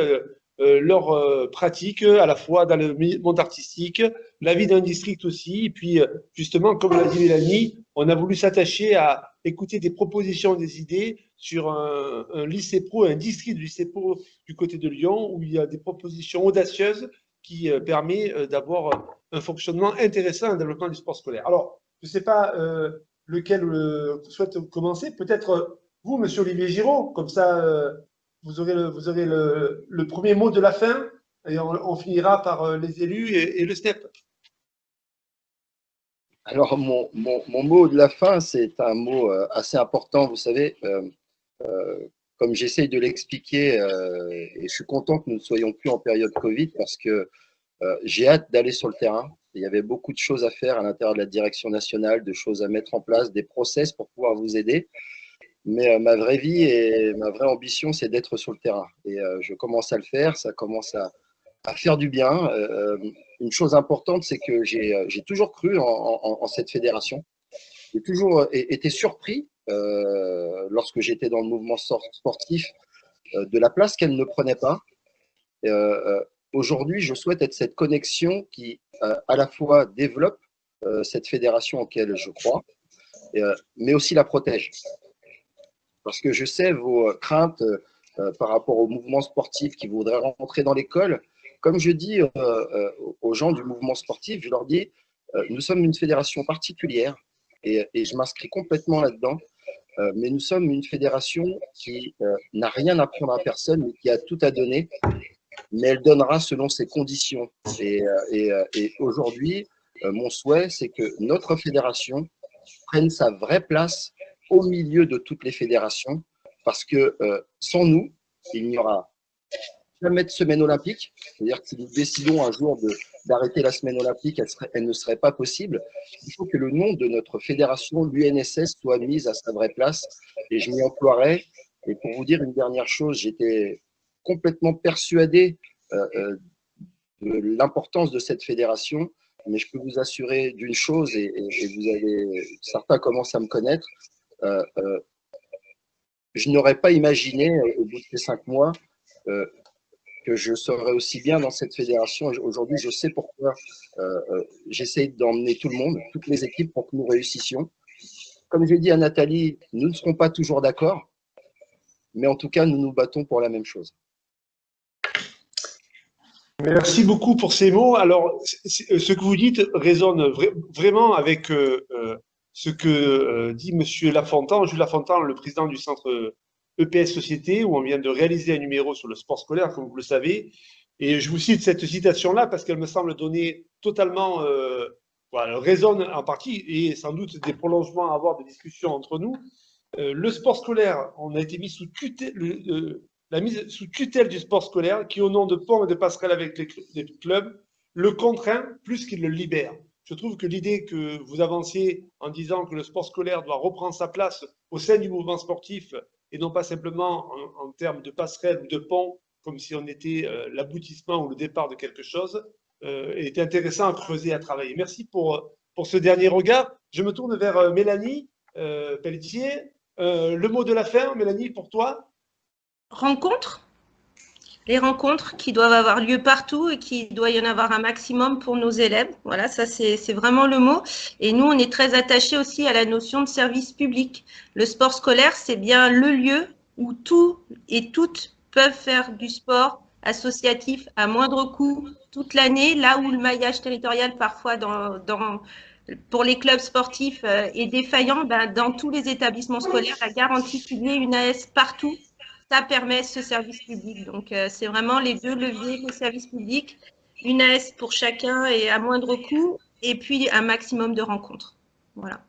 leurs pratiques à la fois dans le monde artistique, la vie d'un district aussi. Et puis, justement, comme l'a dit Mélanie, on a voulu s'attacher à écouter des propositions, des idées sur un lycée pro, un district du lycée pro du côté de Lyon, où il y a des propositions audacieuses qui permettent d'avoir un fonctionnement intéressant, un développement du sport scolaire. Alors, je ne sais pas lequel souhaite commencer. Peut-être vous, monsieur Olivier Giraud, comme ça, vous aurez le premier mot de la fin, et on finira par les élus et le SNEP. Alors, mon mot de la fin, c'est un mot assez important. Vous savez, comme j'essaye de l'expliquer, et je suis content que nous ne soyons plus en période Covid parce que j'ai hâte d'aller sur le terrain. Il y avait beaucoup de choses à faire à l'intérieur de la direction nationale, de choses à mettre en place, des process pour pouvoir vous aider. Mais ma vraie vie et ma vraie ambition, c'est d'être sur le terrain. Et je commence à le faire, ça commence à faire du bien. Une chose importante, c'est que j'ai toujours cru en cette fédération. J'ai toujours été surpris lorsque j'étais dans le mouvement sportif de la place qu'elle ne prenait pas. Aujourd'hui, je souhaite être cette connexion qui à la fois développe cette fédération en laquelle je crois, mais aussi la protège. Parce que je sais vos craintes par rapport au mouvement sportif qui voudraient rentrer dans l'école. Comme je dis aux gens du mouvement sportif, je leur dis, nous sommes une fédération particulière et je m'inscris complètement là-dedans, mais nous sommes une fédération qui n'a rien à prendre à personne, mais qui a tout à donner, mais elle donnera selon ses conditions. Et aujourd'hui, mon souhait, c'est que notre fédération prenne sa vraie place au milieu de toutes les fédérations, parce que sans nous, il n'y aura jamais de semaine olympique. C'est-à-dire que si nous décidons un jour d'arrêter la semaine olympique, elle ne serait pas possible. Il faut que le nom de notre fédération, l'UNSS, soit mis à sa vraie place, et je m'y emploierai. Et pour vous dire une dernière chose, j'étais complètement persuadé de l'importance de cette fédération, mais je peux vous assurer d'une chose, et certains commencent à me connaître, je n'aurais pas imaginé au bout de ces 5 mois que je serais aussi bien dans cette fédération. Aujourd'hui, je sais pourquoi j'essaye d'emmener tout le monde, toutes les équipes pour que nous réussissions. Comme j'ai dit à Nathalie, nous ne serons pas toujours d'accord, mais en tout cas, nous nous battons pour la même chose. Merci beaucoup pour ces mots. Alors, ce que vous dites résonne vraiment avec ce que dit Monsieur Lafontan, Jules Lafontan, le président du centre EPS Société, où on vient de réaliser un numéro sur le sport scolaire, comme vous le savez. Et je vous cite cette citation-là parce qu'elle me semble donner totalement, voilà, résonne en partie et sans doute des prolongements à avoir de discussions entre nous. Le sport scolaire, on a été mis sous tutelle, la mise sous tutelle du sport scolaire qui, au nom de ponts et de passerelles avec les clubs, le contraint plus qu'il le libère. Je trouve que l'idée que vous avanciez en disant que le sport scolaire doit reprendre sa place au sein du mouvement sportif et non pas simplement en termes de passerelles ou de ponts, comme si on était l'aboutissement ou le départ de quelque chose, est intéressant à creuser, à travailler. Merci pour ce dernier regard. Je me tourne vers Mélanie Pelletier. Le mot de la fin, Mélanie, pour toi? Rencontres. Les rencontres qui doivent avoir lieu partout et qu'il doit y en avoir un maximum pour nos élèves. Voilà, ça c'est vraiment le mot. Et nous, on est très attachés aussi à la notion de service public. Le sport scolaire, c'est bien le lieu où tous et toutes peuvent faire du sport associatif à moindre coût toute l'année, là où le maillage territorial parfois pour les clubs sportifs est défaillant, dans tous les établissements scolaires, la garantie qu'il y ait une AS partout, ça permet ce service public. Donc, c'est vraiment les deux leviers, le service public, une AS pour chacun et à moindre coût, et puis un maximum de rencontres. Voilà.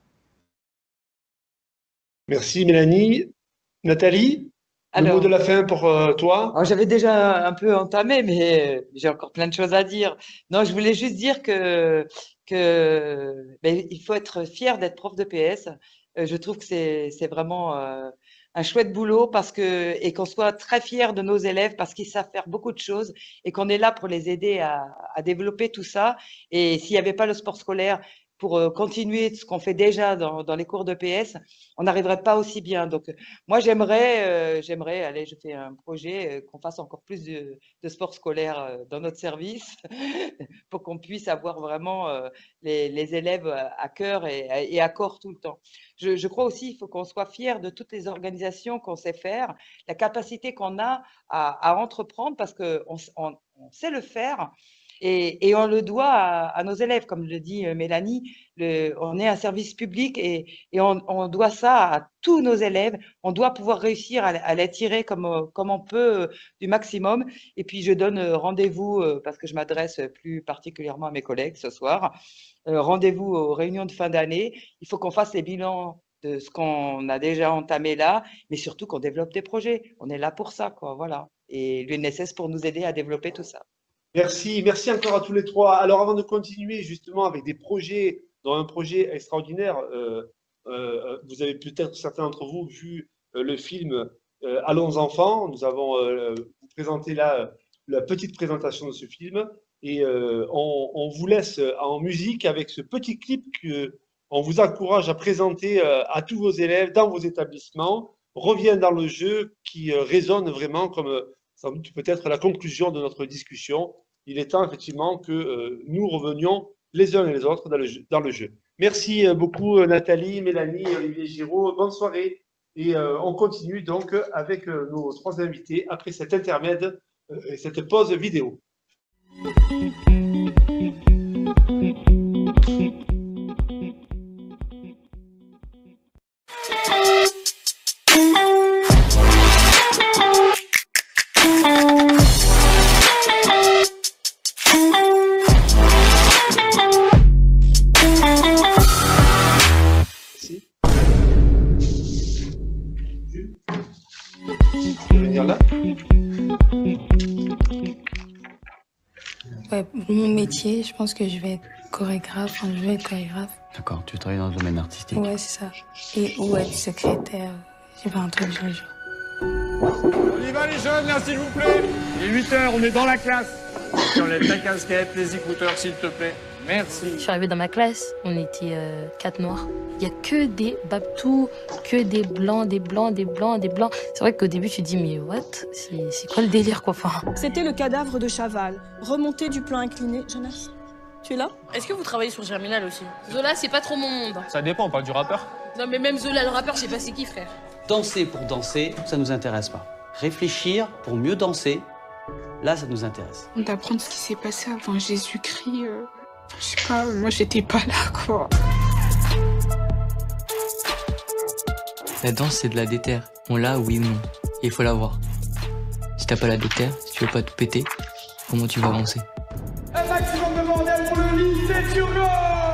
Merci Mélanie. Nathalie, le mot de la fin pour toi? J'avais déjà un peu entamé, mais j'ai encore plein de choses à dire. Non, je voulais juste dire que il faut être fier d'être prof de PS. Je trouve que c'est vraiment un chouette boulot et qu'on soit très fiers de nos élèves parce qu'ils savent faire beaucoup de choses et qu'on est là pour les aider à développer tout ça. Et s'il n'y avait pas le sport scolaire pour continuer ce qu'on fait déjà dans les cours de PS, on n'arriverait pas aussi bien. Donc, moi, j'aimerais, allez, je fais un projet qu'on fasse encore plus de sport scolaire dans notre service pour qu'on puisse avoir vraiment les élèves à cœur et à corps tout le temps. Je crois aussi qu'il faut qu'on soit fier de toutes les organisations qu'on sait faire, la capacité qu'on a à entreprendre parce qu'on sait le faire. Et on le doit à nos élèves, comme le dit Mélanie, on est un service public et on doit ça à tous nos élèves. On doit pouvoir réussir à les tirer comme on peut du maximum. Et puis, je donne rendez-vous, parce que je m'adresse plus particulièrement à mes collègues ce soir, rendez-vous aux réunions de fin d'année. Il faut qu'on fasse les bilans de ce qu'on a déjà entamé là, mais surtout qu'on développe des projets. On est là pour ça, quoi, voilà. Et l'UNSS pour nous aider à développer tout ça. Merci, merci encore à tous les trois. Alors, avant de continuer justement avec des projets, dans un projet extraordinaire, vous avez peut-être certains d'entre vous vu le film Allons enfants. Nous avons vous présenté là la petite présentation de ce film et on vous laisse en musique avec ce petit clip que on vous encourage à présenter à tous vos élèves dans vos établissements. Revient dans le jeu qui résonne vraiment comme sans doute peut-être la conclusion de notre discussion. Il est temps effectivement que nous revenions les uns et les autres dans le jeu. Merci beaucoup Nathalie, Mélanie, Olivier Giraud. Bonne soirée. Et on continue donc avec nos trois invités après cet intermède et cette pause vidéo. Ouais, mon métier, je pense que je vais être chorégraphe, enfin, je vais être chorégraphe. D'accord, tu travailles dans le domaine artistique. Ouais, c'est ça. Et ou être secrétaire, j'ai pas un truc dans le genre. On y va les jeunes, là, s'il vous plaît. Il est 8h, on est dans la classe. Tu enlèves ta casquette, les écouteurs, s'il te plaît. Merci. Je suis arrivée dans ma classe, on était 4 noirs. Il n'y a que des babtous, que des blancs, des blancs, des blancs, des blancs. C'est vrai qu'au début, tu te dis, mais what? C'est quoi le délire, quoi? Enfin... C'était le cadavre de Chaval, remonté du plan incliné. Jonas, tu es là? Est-ce que vous travaillez sur Germinal aussi? Zola, c'est pas trop mon monde. Ça dépend, pas du rappeur. Non, mais même Zola, le rappeur, je sais pas c'est qui, frère. Danser pour danser, ça nous intéresse pas. Réfléchir pour mieux danser, là, ça nous intéresse. D'apprendre ce qui s'est passé avant Jésus-Christ, je sais pas, moi, j'étais pas là, quoi. La danse, c'est de la déterre. On l'a, oui ou non. Et il faut l'avoir. Si t'as pas la déterre, si tu veux pas tout péter, comment tu vas avancer? Un maximum de bordel pour le lycée Turgot.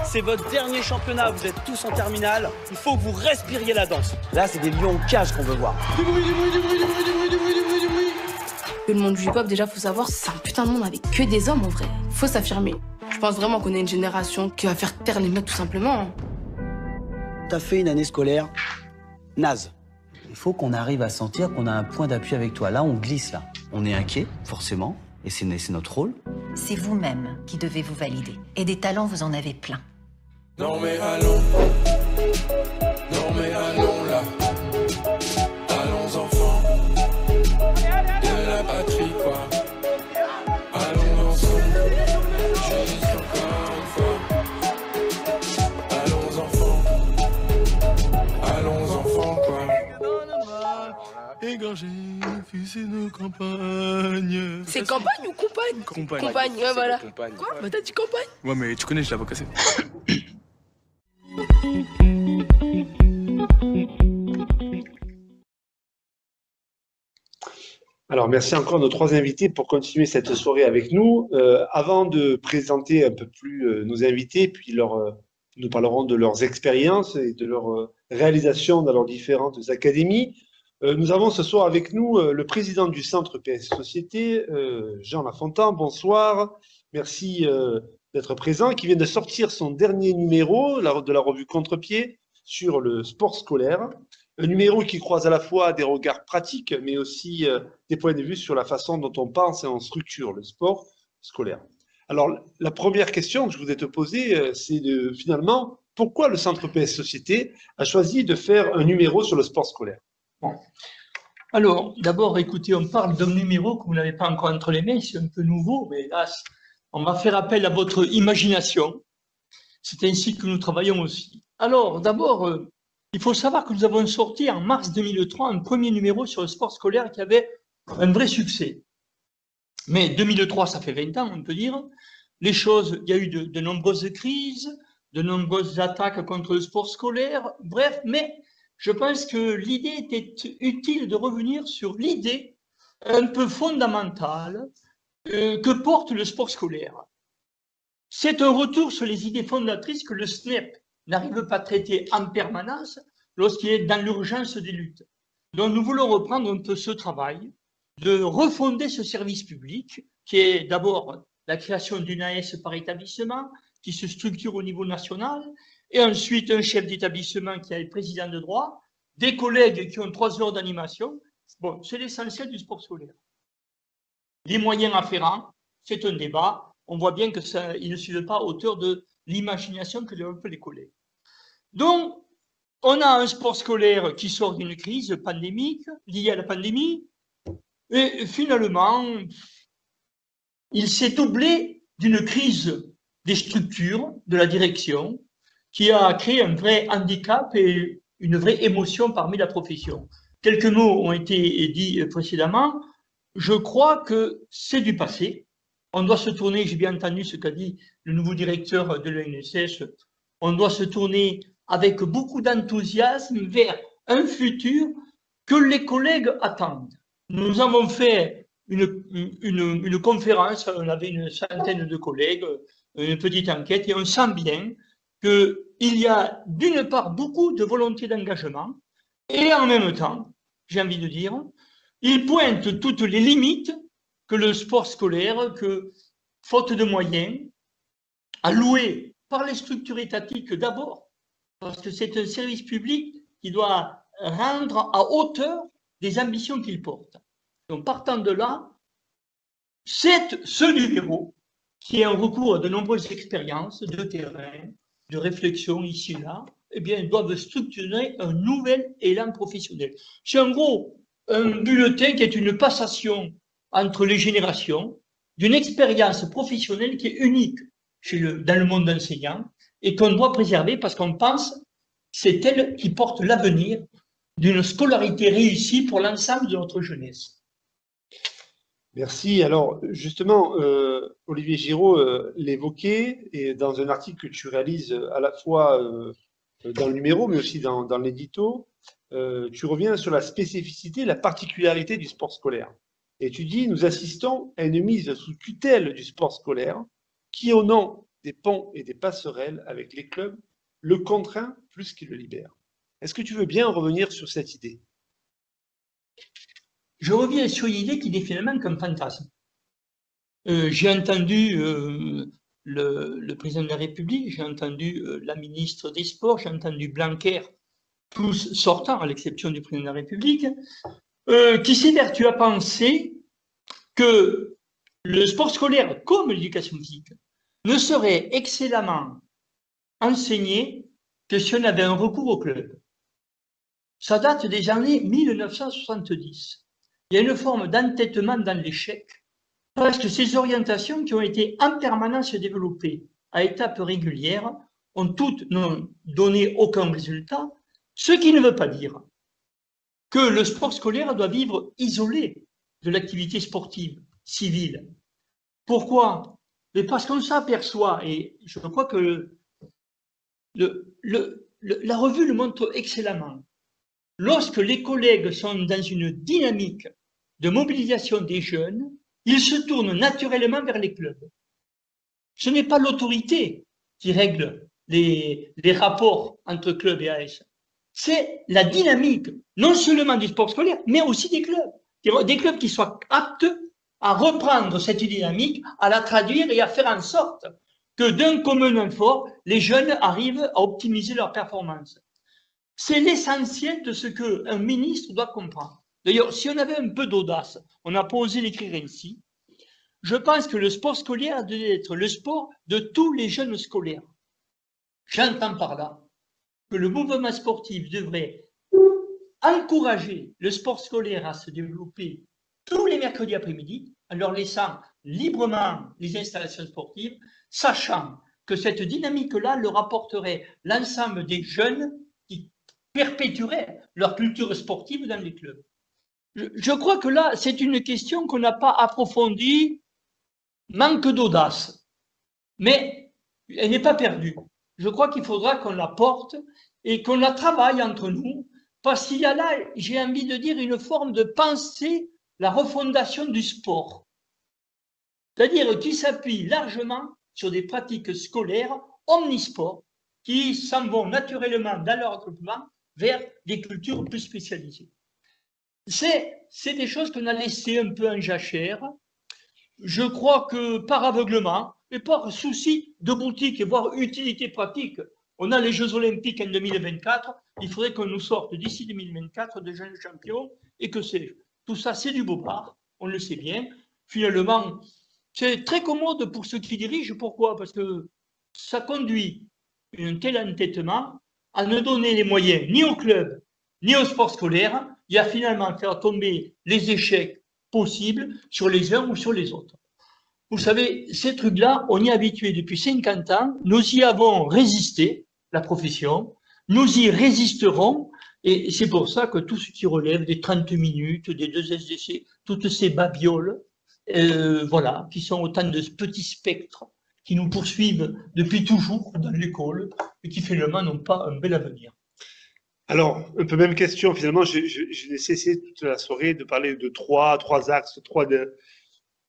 C'est votre dernier championnat, vous êtes tous en terminale. Il faut que vous respiriez la danse. Là, c'est des lions en cage qu'on veut voir. Du bruit, du bruit, du bruit, du bruit, du bruit, du bruit, du bruit, du bruit. Le monde du hip-hop, déjà, faut savoir, c'est un putain de monde avec que des hommes, en vrai. Faut s'affirmer. Je pense vraiment qu'on est une génération qui va faire taire les mecs, tout simplement. T'as fait une année scolaire naze. Il faut qu'on arrive à sentir qu'on a un point d'appui avec toi. Là, on glisse, là. On est inquiet, forcément, et c'est notre rôle. C'est vous-même qui devez vous valider. Et des talents, vous en avez plein. Non mais allons, non mais allons là, allons enfants, de la patrie quoi, allons ensemble, je dis encore une fois, allons enfants quoi. Égorgé, fils et nos campagnes. C'est campagne ou compagne? Compagne, ouais, voilà. Compagne. Quoi? Bah t'as dit campagne? Ouais mais tu connais, je l'avais cassé. Alors, merci encore à nos trois invités pour continuer cette soirée avec nous. Avant de présenter un peu plus nos invités, puis nous parlerons de leurs expériences et de leurs réalisations dans leurs différentes académies. Nous avons ce soir avec nous le président du Centre PS Société, Jean Lafontant. Bonsoir, merci d'être présent, qui vient de sortir son dernier numéro de la revue Contre-Pied sur le sport scolaire. Un numéro qui croise à la fois des regards pratiques, mais aussi des points de vue sur la façon dont on pense et on structure le sport scolaire. Alors, la première question que je voudrais te poser, c'est finalement, pourquoi le Centre PS Société a choisi de faire un numéro sur le sport scolaire? Bon. Alors, d'abord, écoutez, on parle d'un numéro que vous n'avez pas encore entre les mains, c'est un peu nouveau, mais là, on va faire appel à votre imagination. C'est ainsi que nous travaillons aussi. Alors, d'abord, il faut savoir que nous avons sorti en mars 2003 un premier numéro sur le sport scolaire qui avait un vrai succès. Mais 2003, ça fait 20 ans, on peut dire. Les choses, il y a eu de nombreuses crises, de nombreuses attaques contre le sport scolaire, bref, mais je pense que l'idée était utile de revenir sur l'idée un peu fondamentale que porte le sport scolaire. C'est un retour sur les idées fondatrices que le SNEP n'arrive pas à traiter en permanence, lorsqu'il est dans l'urgence des luttes. Donc nous voulons reprendre un peu ce travail de refonder ce service public qui est d'abord la création d'une AS par établissement qui se structure au niveau national et ensuite un chef d'établissement qui est président de droit, des collègues qui ont 3 heures d'animation. Bon, c'est l'essentiel du sport scolaire. Les moyens afférents, c'est un débat. On voit bien qu'ils ne suivent pas à hauteur de l'imagination que développent les collègues. Donc, on a un sport scolaire qui sort d'une crise pandémique, liée à la pandémie, et finalement, il s'est doublé d'une crise des structures, de la direction, qui a créé un vrai handicap et une vraie émotion parmi la profession. Quelques mots ont été dits précédemment. Je crois que c'est du passé. On doit se tourner, j'ai bien entendu ce qu'a dit le nouveau directeur de l'ENSS, on doit se tourner avec beaucoup d'enthousiasme vers un futur que les collègues attendent. Nous avons fait une conférence, on avait une centaine de collègues, une petite enquête, et on sent bien qu'il y a d'une part beaucoup de volonté d'engagement, et en même temps, j'ai envie de dire, ils pointent toutes les limites que le sport scolaire, que faute de moyens, alloués par les structures étatiques d'abord, parce que c'est un service public qui doit rendre à hauteur des ambitions qu'il porte. Donc partant de là, ce numéro, qui est un recours à de nombreuses expériences de terrain, de réflexion ici et là, eh bien, ils doivent structurer un nouvel élan professionnel. C'est en gros un bulletin qui est une passation entre les générations d'une expérience professionnelle qui est unique dans le monde enseignant et qu'on doit préserver parce qu'on pense que c'est elle qui porte l'avenir d'une scolarité réussie pour l'ensemble de notre jeunesse. Merci. Alors, justement, Olivier Giraud l'évoquait, et dans un article que tu réalises à la fois dans le numéro, mais aussi dans l'édito, tu reviens sur la spécificité, la particularité du sport scolaire. Et tu dis, nous assistons à une mise sous tutelle du sport scolaire qui, au nom des ponts et des passerelles avec les clubs, le contraint plus qu'il le libère. Est-ce que tu veux bien revenir sur cette idée? Je reviens sur l'idée qui n'est finalement qu'un fantasme. J'ai entendu le président de la République, j'ai entendu la ministre des Sports, j'ai entendu Blanquer, tous sortants, à l'exception du président de la République, qui s'évertue à penser que le sport scolaire, comme l'éducation physique, ne serait excellemment enseigné que si on avait un recours au club. Ça date des années 1970. Il y a une forme d'entêtement dans l'échec, parce que ces orientations qui ont été en permanence développées à étapes régulières ont toutes n'ont donné aucun résultat, ce qui ne veut pas dire que le sport scolaire doit vivre isolé de l'activité sportive civile. Pourquoi? Mais parce qu'on s'aperçoit, et je crois que la revue le montre excellemment, lorsque les collègues sont dans une dynamique de mobilisation des jeunes, ils se tournent naturellement vers les clubs. Ce n'est pas l'autorité qui règle les rapports entre clubs et AS. C'est la dynamique, non seulement du sport scolaire, mais aussi des clubs. Des clubs qui soient aptes à reprendre cette dynamique, à la traduire et à faire en sorte que d'un commun effort, les jeunes arrivent à optimiser leur performance. C'est l'essentiel de ce qu'un ministre doit comprendre. D'ailleurs, si on avait un peu d'audace, on a pas osé l'écrire ainsi, je pense que le sport scolaire doit être le sport de tous les jeunes scolaires. J'entends par là que le mouvement sportif devrait encourager le sport scolaire à se développer tous les mercredis après-midi, en leur laissant librement les installations sportives, sachant que cette dynamique-là leur apporterait l'ensemble des jeunes qui perpétueraient leur culture sportive dans les clubs. Je crois que là, c'est une question qu'on n'a pas approfondie, manque d'audace, mais elle n'est pas perdue. Je crois qu'il faudra qu'on la porte et qu'on la travaille entre nous, parce qu'il y a là, j'ai envie de dire, une forme de pensée, la refondation du sport. C'est-à-dire qui s'appuie largement sur des pratiques scolaires omnisports qui s'en vont naturellement dans leur regroupement vers des cultures plus spécialisées. C'est des choses qu'on a laissées un peu en jachère. Je crois que par aveuglement et par souci de boutique et voire utilité pratique, on a les Jeux Olympiques en 2024. Il faudrait qu'on nous sorte d'ici 2024 de jeunes champions et que tout ça, c'est du bobard. On le sait bien. Finalement, c'est très commode pour ceux qui dirigent. Pourquoi? Parce que ça conduit un tel entêtement à ne donner les moyens ni au club ni au sport scolaire, et à finalement faire tomber les échecs possibles sur les uns ou sur les autres. Vous savez, ces trucs-là, on y est habitué depuis 50 ans, nous y avons résisté, la profession, nous y résisterons, et c'est pour ça que tout ce qui relève des 30 minutes, des 2 SDC, toutes ces babioles, voilà, qui sont autant de petits spectres qui nous poursuivent depuis toujours dans l'école et qui finalement n'ont pas un bel avenir. Alors, un peu même question, finalement, je n'ai cessé toute la soirée de parler de trois axes,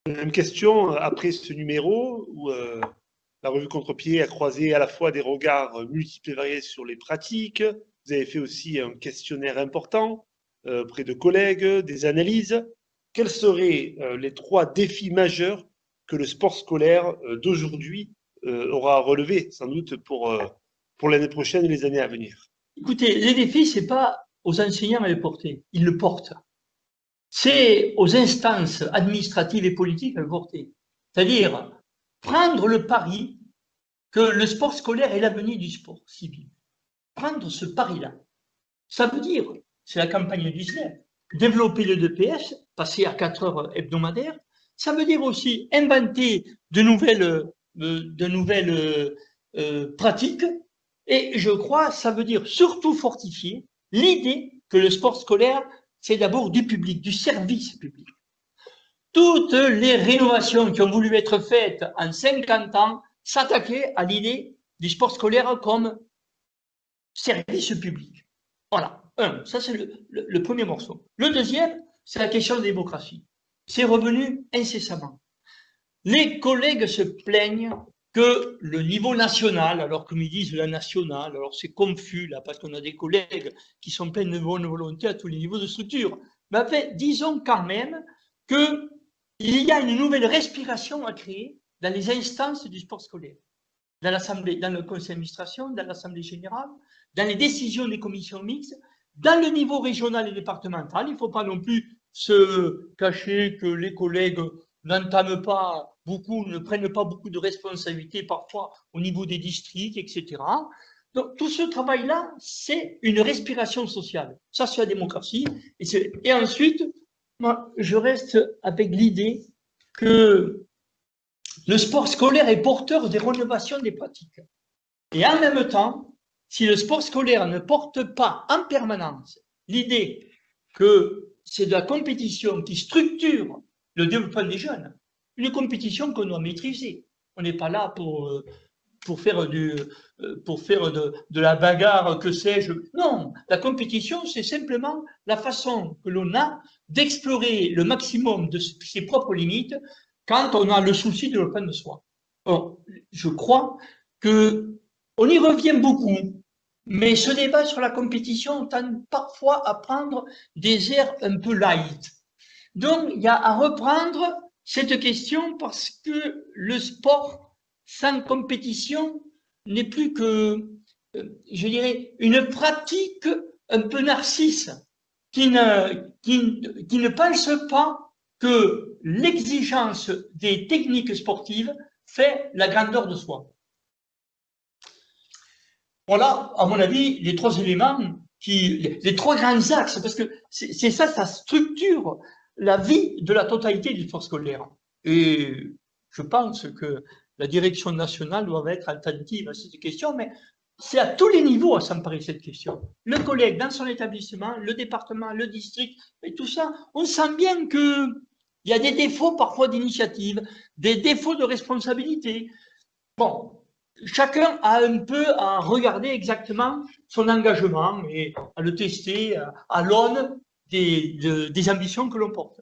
même question, après ce numéro, où la revue Contre-Pied a croisé à la fois des regards multiples et variés sur les pratiques, vous avez fait aussi un questionnaire important auprès de collègues, des analyses. Quels seraient les 3 défis majeurs que le sport scolaire d'aujourd'hui aura à relever, sans doute, pour l'année prochaine et les années à venir? Écoutez, les défis, ce n'est pas aux enseignants à les porter, ils le portent. C'est aux instances administratives et politiques à le porter. C'est-à-dire prendre le pari que le sport scolaire est l'avenir du sport civil. Prendre ce pari-là. Ça veut dire, c'est la campagne du SNEP, développer le DPS, passer à 4 heures hebdomadaires. Ça veut dire aussi inventer de nouvelles pratiques. Et je crois, ça veut dire surtout fortifier l'idée que le sport scolaire, c'est d'abord du public, du service public. Toutes les rénovations qui ont voulu être faites en 50 ans s'attaquaient à l'idée du sport scolaire comme service public. Voilà, ça c'est le premier morceau. Le deuxième, c'est la question de la démocratie. C'est revenu incessamment. Les collègues se plaignent que le niveau national, alors que ils disent la nationale, alors c'est confus là, parce qu'on a des collègues qui sont pleins de bonne volonté à tous les niveaux de structure. Mais en fait, disons quand même qu'il y a une nouvelle respiration à créer dans les instances du sport scolaire, dans l'Assemblée, dans le conseil d'administration, dans l'Assemblée générale, dans les décisions des commissions mixtes, dans le niveau régional et départemental. Il ne faut pas non plus se cacher que les collègues n'entament pas beaucoup, ne prennent pas beaucoup de responsabilités parfois au niveau des districts, etc. Donc tout ce travail-là, c'est une respiration sociale. Ça, c'est la démocratie. Et ensuite, moi, je reste avec l'idée que le sport scolaire est porteur des rénovations des pratiques. Et en même temps, si le sport scolaire ne porte pas en permanence l'idée que c'est de la compétition qui structure le développement des jeunes, une compétition qu'on doit maîtriser. On n'est pas là pour faire de la bagarre, que sais-je. Non, la compétition, c'est simplement la façon que l'on a d'explorer le maximum de ses propres limites quand on a le souci de développement de soi. Or, je crois qu'on y revient beaucoup, mais ce débat sur la compétition tend parfois à prendre des airs un peu light. Donc, il y a à reprendre cette question parce que le sport sans compétition n'est plus que, je dirais, une pratique un peu narcisse qui ne pense pas que l'exigence des techniques sportives fait la grandeur de soi. Voilà, à mon avis, les 3 éléments, les 3 grands axes, parce que c'est ça, ça structure la vie de la totalité du sport scolaire. Et je pense que la direction nationale doit être attentive à cette question, mais c'est à tous les niveaux à s'emparer de cette question. Le collègue dans son établissement, le département, le district, et tout ça, on sent bien qu'il y a des défauts parfois d'initiative, des défauts de responsabilité. Bon, chacun a un peu à regarder exactement son engagement et à le tester à l'aune des ambitions que l'on porte.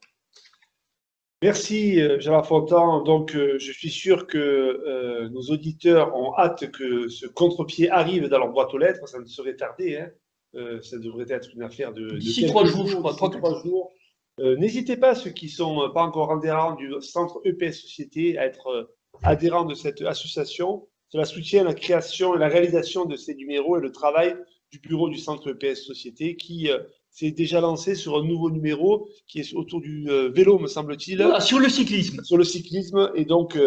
Merci Gérard Fontan. Donc je suis sûr que nos auditeurs ont hâte que ce contre-pied arrive dans leur boîte aux lettres, ça ne saurait tarder. Hein. Ça devrait être une affaire de d'ici 3 jours, je crois. 3 jours. N'hésitez pas, ceux qui ne sont pas encore adhérents du centre EPS Société, à être adhérents de cette association. Cela soutient la création et la réalisation de ces numéros et le travail du bureau du centre EPS Société qui s'est déjà lancé sur un nouveau numéro qui est autour du vélo, me semble-t-il. Voilà, sur le cyclisme. Sur le cyclisme, et donc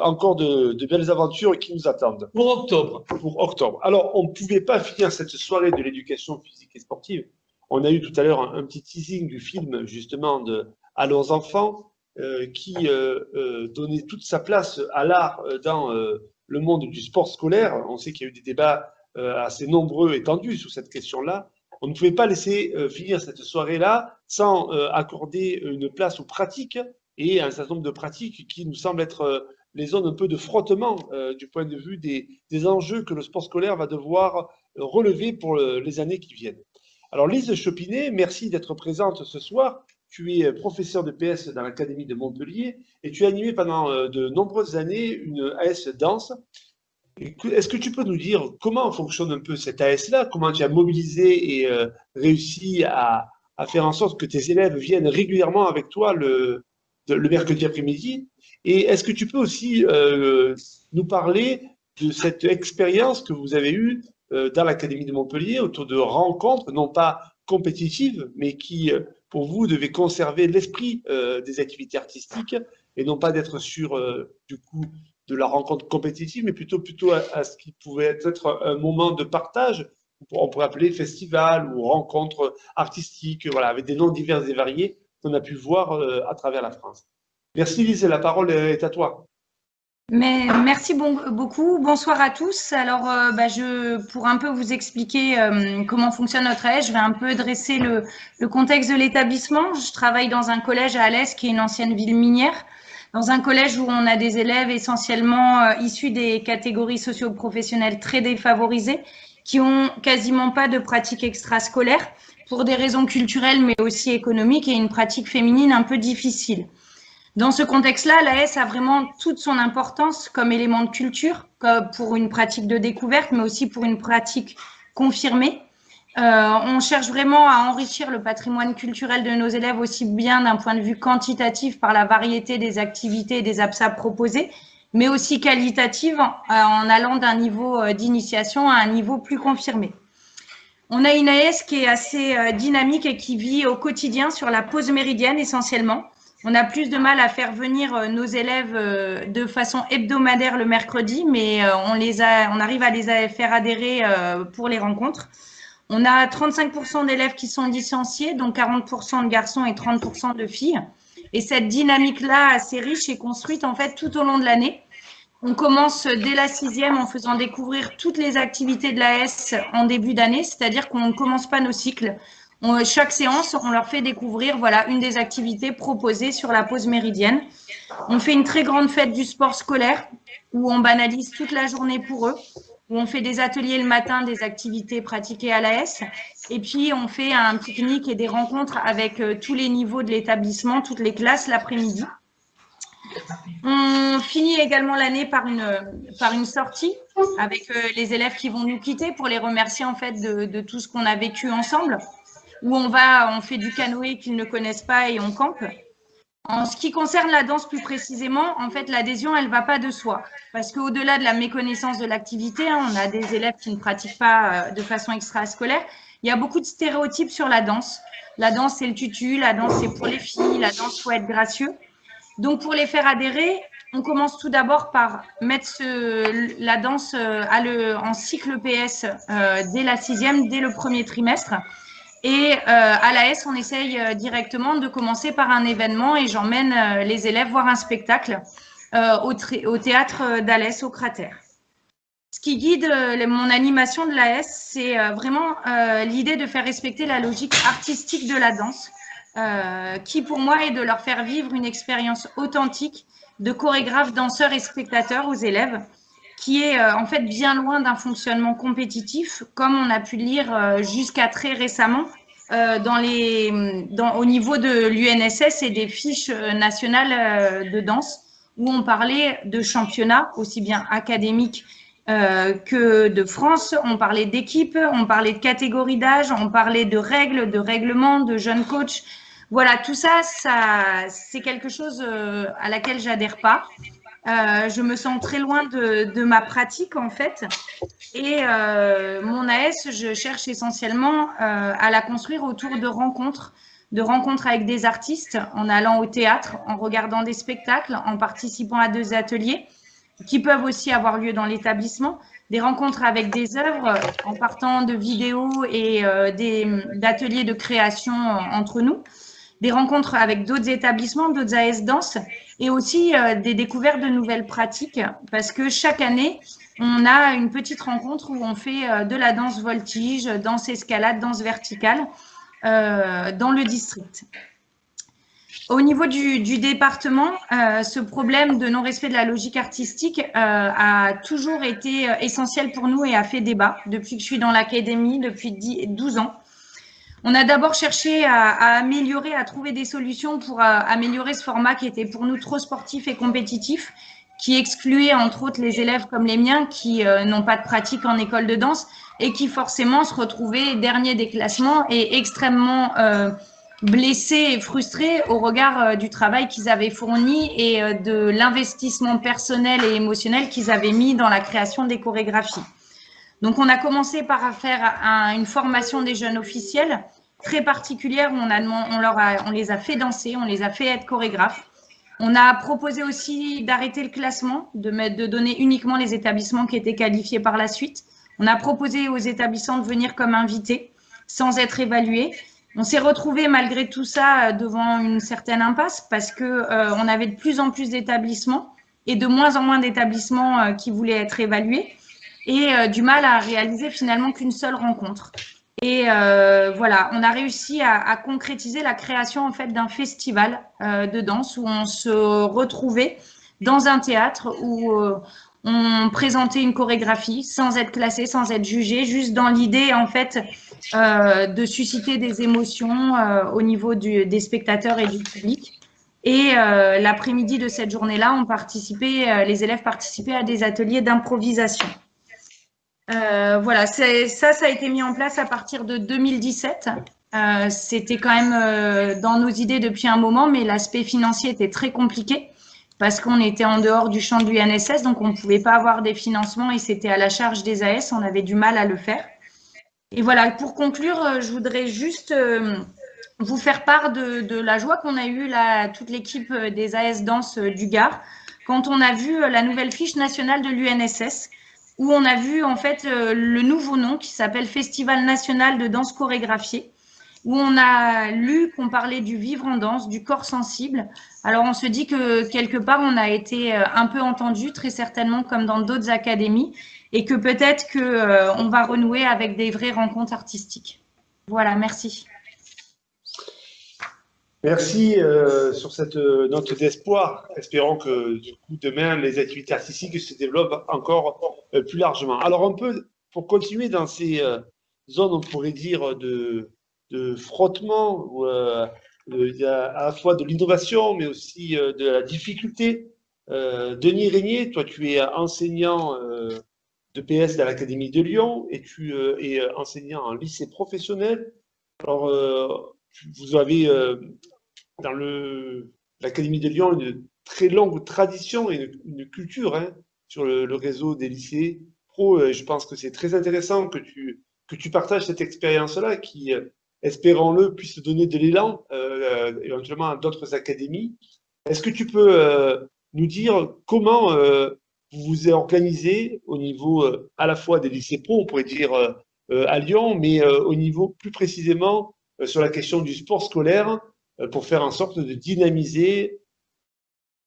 encore de belles aventures qui nous attendent. Pour octobre. Pour octobre. Alors, on ne pouvait pas finir cette soirée de l'éducation physique et sportive. On a eu tout à l'heure un petit teasing du film, justement, de Allons enfants, qui donnait toute sa place à l'art dans le monde du sport scolaire. On sait qu'il y a eu des débats assez nombreux et tendus sur cette question-là. On ne pouvait pas laisser finir cette soirée-là sans accorder une place aux pratiques et un certain nombre de pratiques qui nous semblent être les zones un peu de frottement du point de vue des enjeux que le sport scolaire va devoir relever pour les années qui viennent. Alors Lise Chopinet, merci d'être présente ce soir. Tu es professeure de PS dans l'Académie de Montpellier et tu as animé pendant de nombreuses années une AS danse. Est-ce que tu peux nous dire comment fonctionne un peu cette AS-là, comment tu as mobilisé et réussi à faire en sorte que tes élèves viennent régulièrement avec toi le mercredi après-midi? Et est-ce que tu peux aussi nous parler de cette expérience que vous avez eue dans l'Académie de Montpellier autour de rencontres, non pas compétitives, mais qui, pour vous, devaient conserver l'esprit des activités artistiques et non pas d'être sur, du coup, de la rencontre compétitive, mais plutôt à ce qui pouvait être un moment de partage, on pourrait appeler festival ou rencontre artistique, voilà, avec des noms divers et variés qu'on a pu voir à travers la France. Merci Lise, la parole est à toi. Mais merci beaucoup. Bonsoir à tous. Alors, pour un peu vous expliquer comment fonctionne notre AS, je vais un peu dresser le contexte de l'établissement. Je travaille dans un collège à Alès, qui est une ancienne ville minière, dans un collège où on a des élèves essentiellement issus des catégories socio-professionnelles très défavorisées, qui ont quasiment pas de pratique extrascolaire pour des raisons culturelles, mais aussi économiques, et une pratique féminine un peu difficile. Dans ce contexte-là, l'AS a vraiment toute son importance comme élément de culture, comme pour une pratique de découverte, mais aussi pour une pratique confirmée. On cherche vraiment à enrichir le patrimoine culturel de nos élèves, aussi bien d'un point de vue quantitatif par la variété des activités et des APSA proposées, mais aussi qualitative en allant d'un niveau d'initiation à un niveau plus confirmé. On a une AS qui est assez dynamique et qui vit au quotidien sur la pause méridienne essentiellement. On a plus de mal à faire venir nos élèves de façon hebdomadaire le mercredi, mais on arrive à les faire adhérer pour les rencontres. On a 35% d'élèves qui sont licenciés, donc 40% de garçons et 30% de filles. Et cette dynamique-là, assez riche, est construite en fait tout au long de l'année. On commence dès la 6e en faisant découvrir toutes les activités de l'AS en début d'année, c'est-à-dire qu'on ne commence pas nos cycles. Chaque séance, on leur fait découvrir une des activités proposées sur la pause méridienne. On fait une très grande fête du sport scolaire où on banalise toute la journée pour eux, où on fait des ateliers le matin, des activités pratiquées à l'AS. Et puis, on fait un pique-nique et des rencontres avec tous les niveaux de l'établissement, toutes les classes l'après-midi. On finit également l'année par une sortie avec les élèves qui vont nous quitter pour les remercier en fait de tout ce qu'on a vécu ensemble, où on fait du canoë qu'ils ne connaissent pas et on campe. En ce qui concerne la danse plus précisément, en fait, l'adhésion, elle ne va pas de soi. Parce qu'au-delà de la méconnaissance de l'activité, on a des élèves qui ne pratiquent pas de façon extrascolaire. Il y a beaucoup de stéréotypes sur la danse. La danse, c'est le tutu, la danse, c'est pour les filles, la danse, il faut être gracieux. Donc, pour les faire adhérer, on commence tout d'abord par mettre la danse en cycle PS dès la 6e, dès le premier trimestre. Et à l'AS, on essaye directement de commencer par un événement et j'emmène les élèves voir un spectacle au théâtre d'Alès, au Cratère. Ce qui guide mon animation de l'AS, c'est vraiment l'idée de faire respecter la logique artistique de la danse, qui pour moi est de leur faire vivre une expérience authentique de chorégraphes, danseurs et spectateurs aux élèves, qui est en fait bien loin d'un fonctionnement compétitif, comme on a pu le lire jusqu'à très récemment au niveau de l'UNSS et des fiches nationales de danse, où on parlait de championnats, aussi bien académiques que de France. On parlait d'équipe, on parlait de catégorie d'âge, on parlait de règles, de règlements, de jeunes coachs. Voilà, tout ça, c'est quelque chose à laquelle j'adhère pas. Je me sens très loin de ma pratique, en fait. Et mon AS, je cherche essentiellement à la construire autour de rencontres avec des artistes, en allant au théâtre, en regardant des spectacles, en participant à 2 ateliers qui peuvent aussi avoir lieu dans l'établissement, des rencontres avec des œuvres, en partant de vidéos et d'ateliers de création entre nous, des rencontres avec d'autres établissements, d'autres AS danse, et aussi des découvertes de nouvelles pratiques, parce que chaque année, on a une petite rencontre où on fait de la danse voltige, danse escalade, danse verticale, dans le district. Au niveau du département, ce problème de non-respect de la logique artistique a toujours été essentiel pour nous et a fait débat depuis que je suis dans l'académie, depuis 12 ans. On a d'abord cherché à améliorer, à trouver des solutions pour améliorer ce format qui était pour nous trop sportif et compétitif, qui excluait entre autres les élèves comme les miens qui n'ont pas de pratique en école de danse et qui forcément se retrouvaient derniers des classements et extrêmement blessés et frustrés au regard du travail qu'ils avaient fourni et de l'investissement personnel et émotionnel qu'ils avaient mis dans la création des chorégraphies. Donc, on a commencé par faire une formation des jeunes officiels très particulière où on les a fait danser, on les a fait être chorégraphes. On a proposé aussi d'arrêter le classement, de donner uniquement les établissements qui étaient qualifiés par la suite. On a proposé aux établissements de venir comme invités sans être évalués. On s'est retrouvés malgré tout ça devant une certaine impasse parce qu'on avait de plus en plus d'établissements et de moins en moins d'établissements qui voulaient être évalués et du mal à réaliser finalement qu'une seule rencontre. Et voilà, on a réussi à concrétiser la création en fait d'un festival de danse où on se retrouvait dans un théâtre où on présentait une chorégraphie sans être classé, sans être jugé, juste dans l'idée en fait de susciter des émotions au niveau des spectateurs et du public. Et l'après-midi de cette journée-là, les élèves participaient à des ateliers d'improvisation. Voilà, ça a été mis en place à partir de 2017. C'était quand même dans nos idées depuis un moment, mais l'aspect financier était très compliqué parce qu'on était en dehors du champ de l'UNSS, donc on ne pouvait pas avoir des financements et c'était à la charge des AS, on avait du mal à le faire. Et voilà, pour conclure, je voudrais juste vous faire part de la joie qu'on a eue, toute l'équipe des AS Danse du Gard, quand on a vu la nouvelle fiche nationale de l'UNSS, où on a vu en fait le nouveau nom qui s'appelle Festival national de danse chorégraphiée, où on a lu qu'on parlait du vivre en danse, du corps sensible. Alors on se dit que quelque part on a été un peu entendu, très certainement comme dans d'autres académies, et que peut-être qu'on va renouer avec des vraies rencontres artistiques. Voilà, merci. Merci sur cette note d'espoir. Espérons que du coup, demain, les activités artistiques se développent encore plus largement. Alors, pour continuer dans ces zones, on pourrait dire, de frottement, où il y a à la fois de l'innovation, mais aussi de la difficulté. Denis Régnier, toi, tu es enseignant de PS dans l'Académie de Lyon et tu es enseignant en lycée professionnel. Alors, vous avez dans l'Académie de Lyon une très longue tradition et une culture sur le réseau des lycées pro. Je pense que c'est très intéressant que tu partages cette expérience-là qui, espérons-le, puisse donner de l'élan éventuellement à d'autres académies. Est-ce que tu peux nous dire comment vous vous êtes organisé au niveau à la fois des lycées pro, on pourrait dire à Lyon, mais au niveau plus précisément sur la question du sport scolaire pour faire en sorte de dynamiser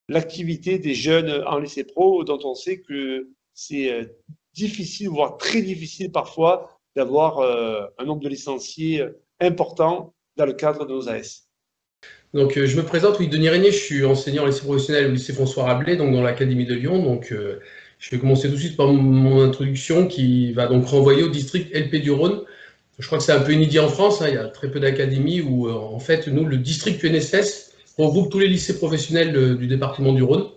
l'activité des jeunes en lycée pro, dont on sait que c'est difficile, voire très difficile parfois, d'avoir un nombre de licenciés important dans le cadre de nos AS. Donc, je me présente, oui, Denis Régnier, je suis enseignant en lycée professionnel au lycée François Rabelais, donc dans l'Académie de Lyon. Donc, je vais commencer tout de suite par mon introduction qui va donc renvoyer au district LP du Rhône. Je crois que c'est un peu inédit en France, il y a très peu d'académies où, en fait, nous, le district UNSS regroupe tous les lycées professionnels du département du Rhône.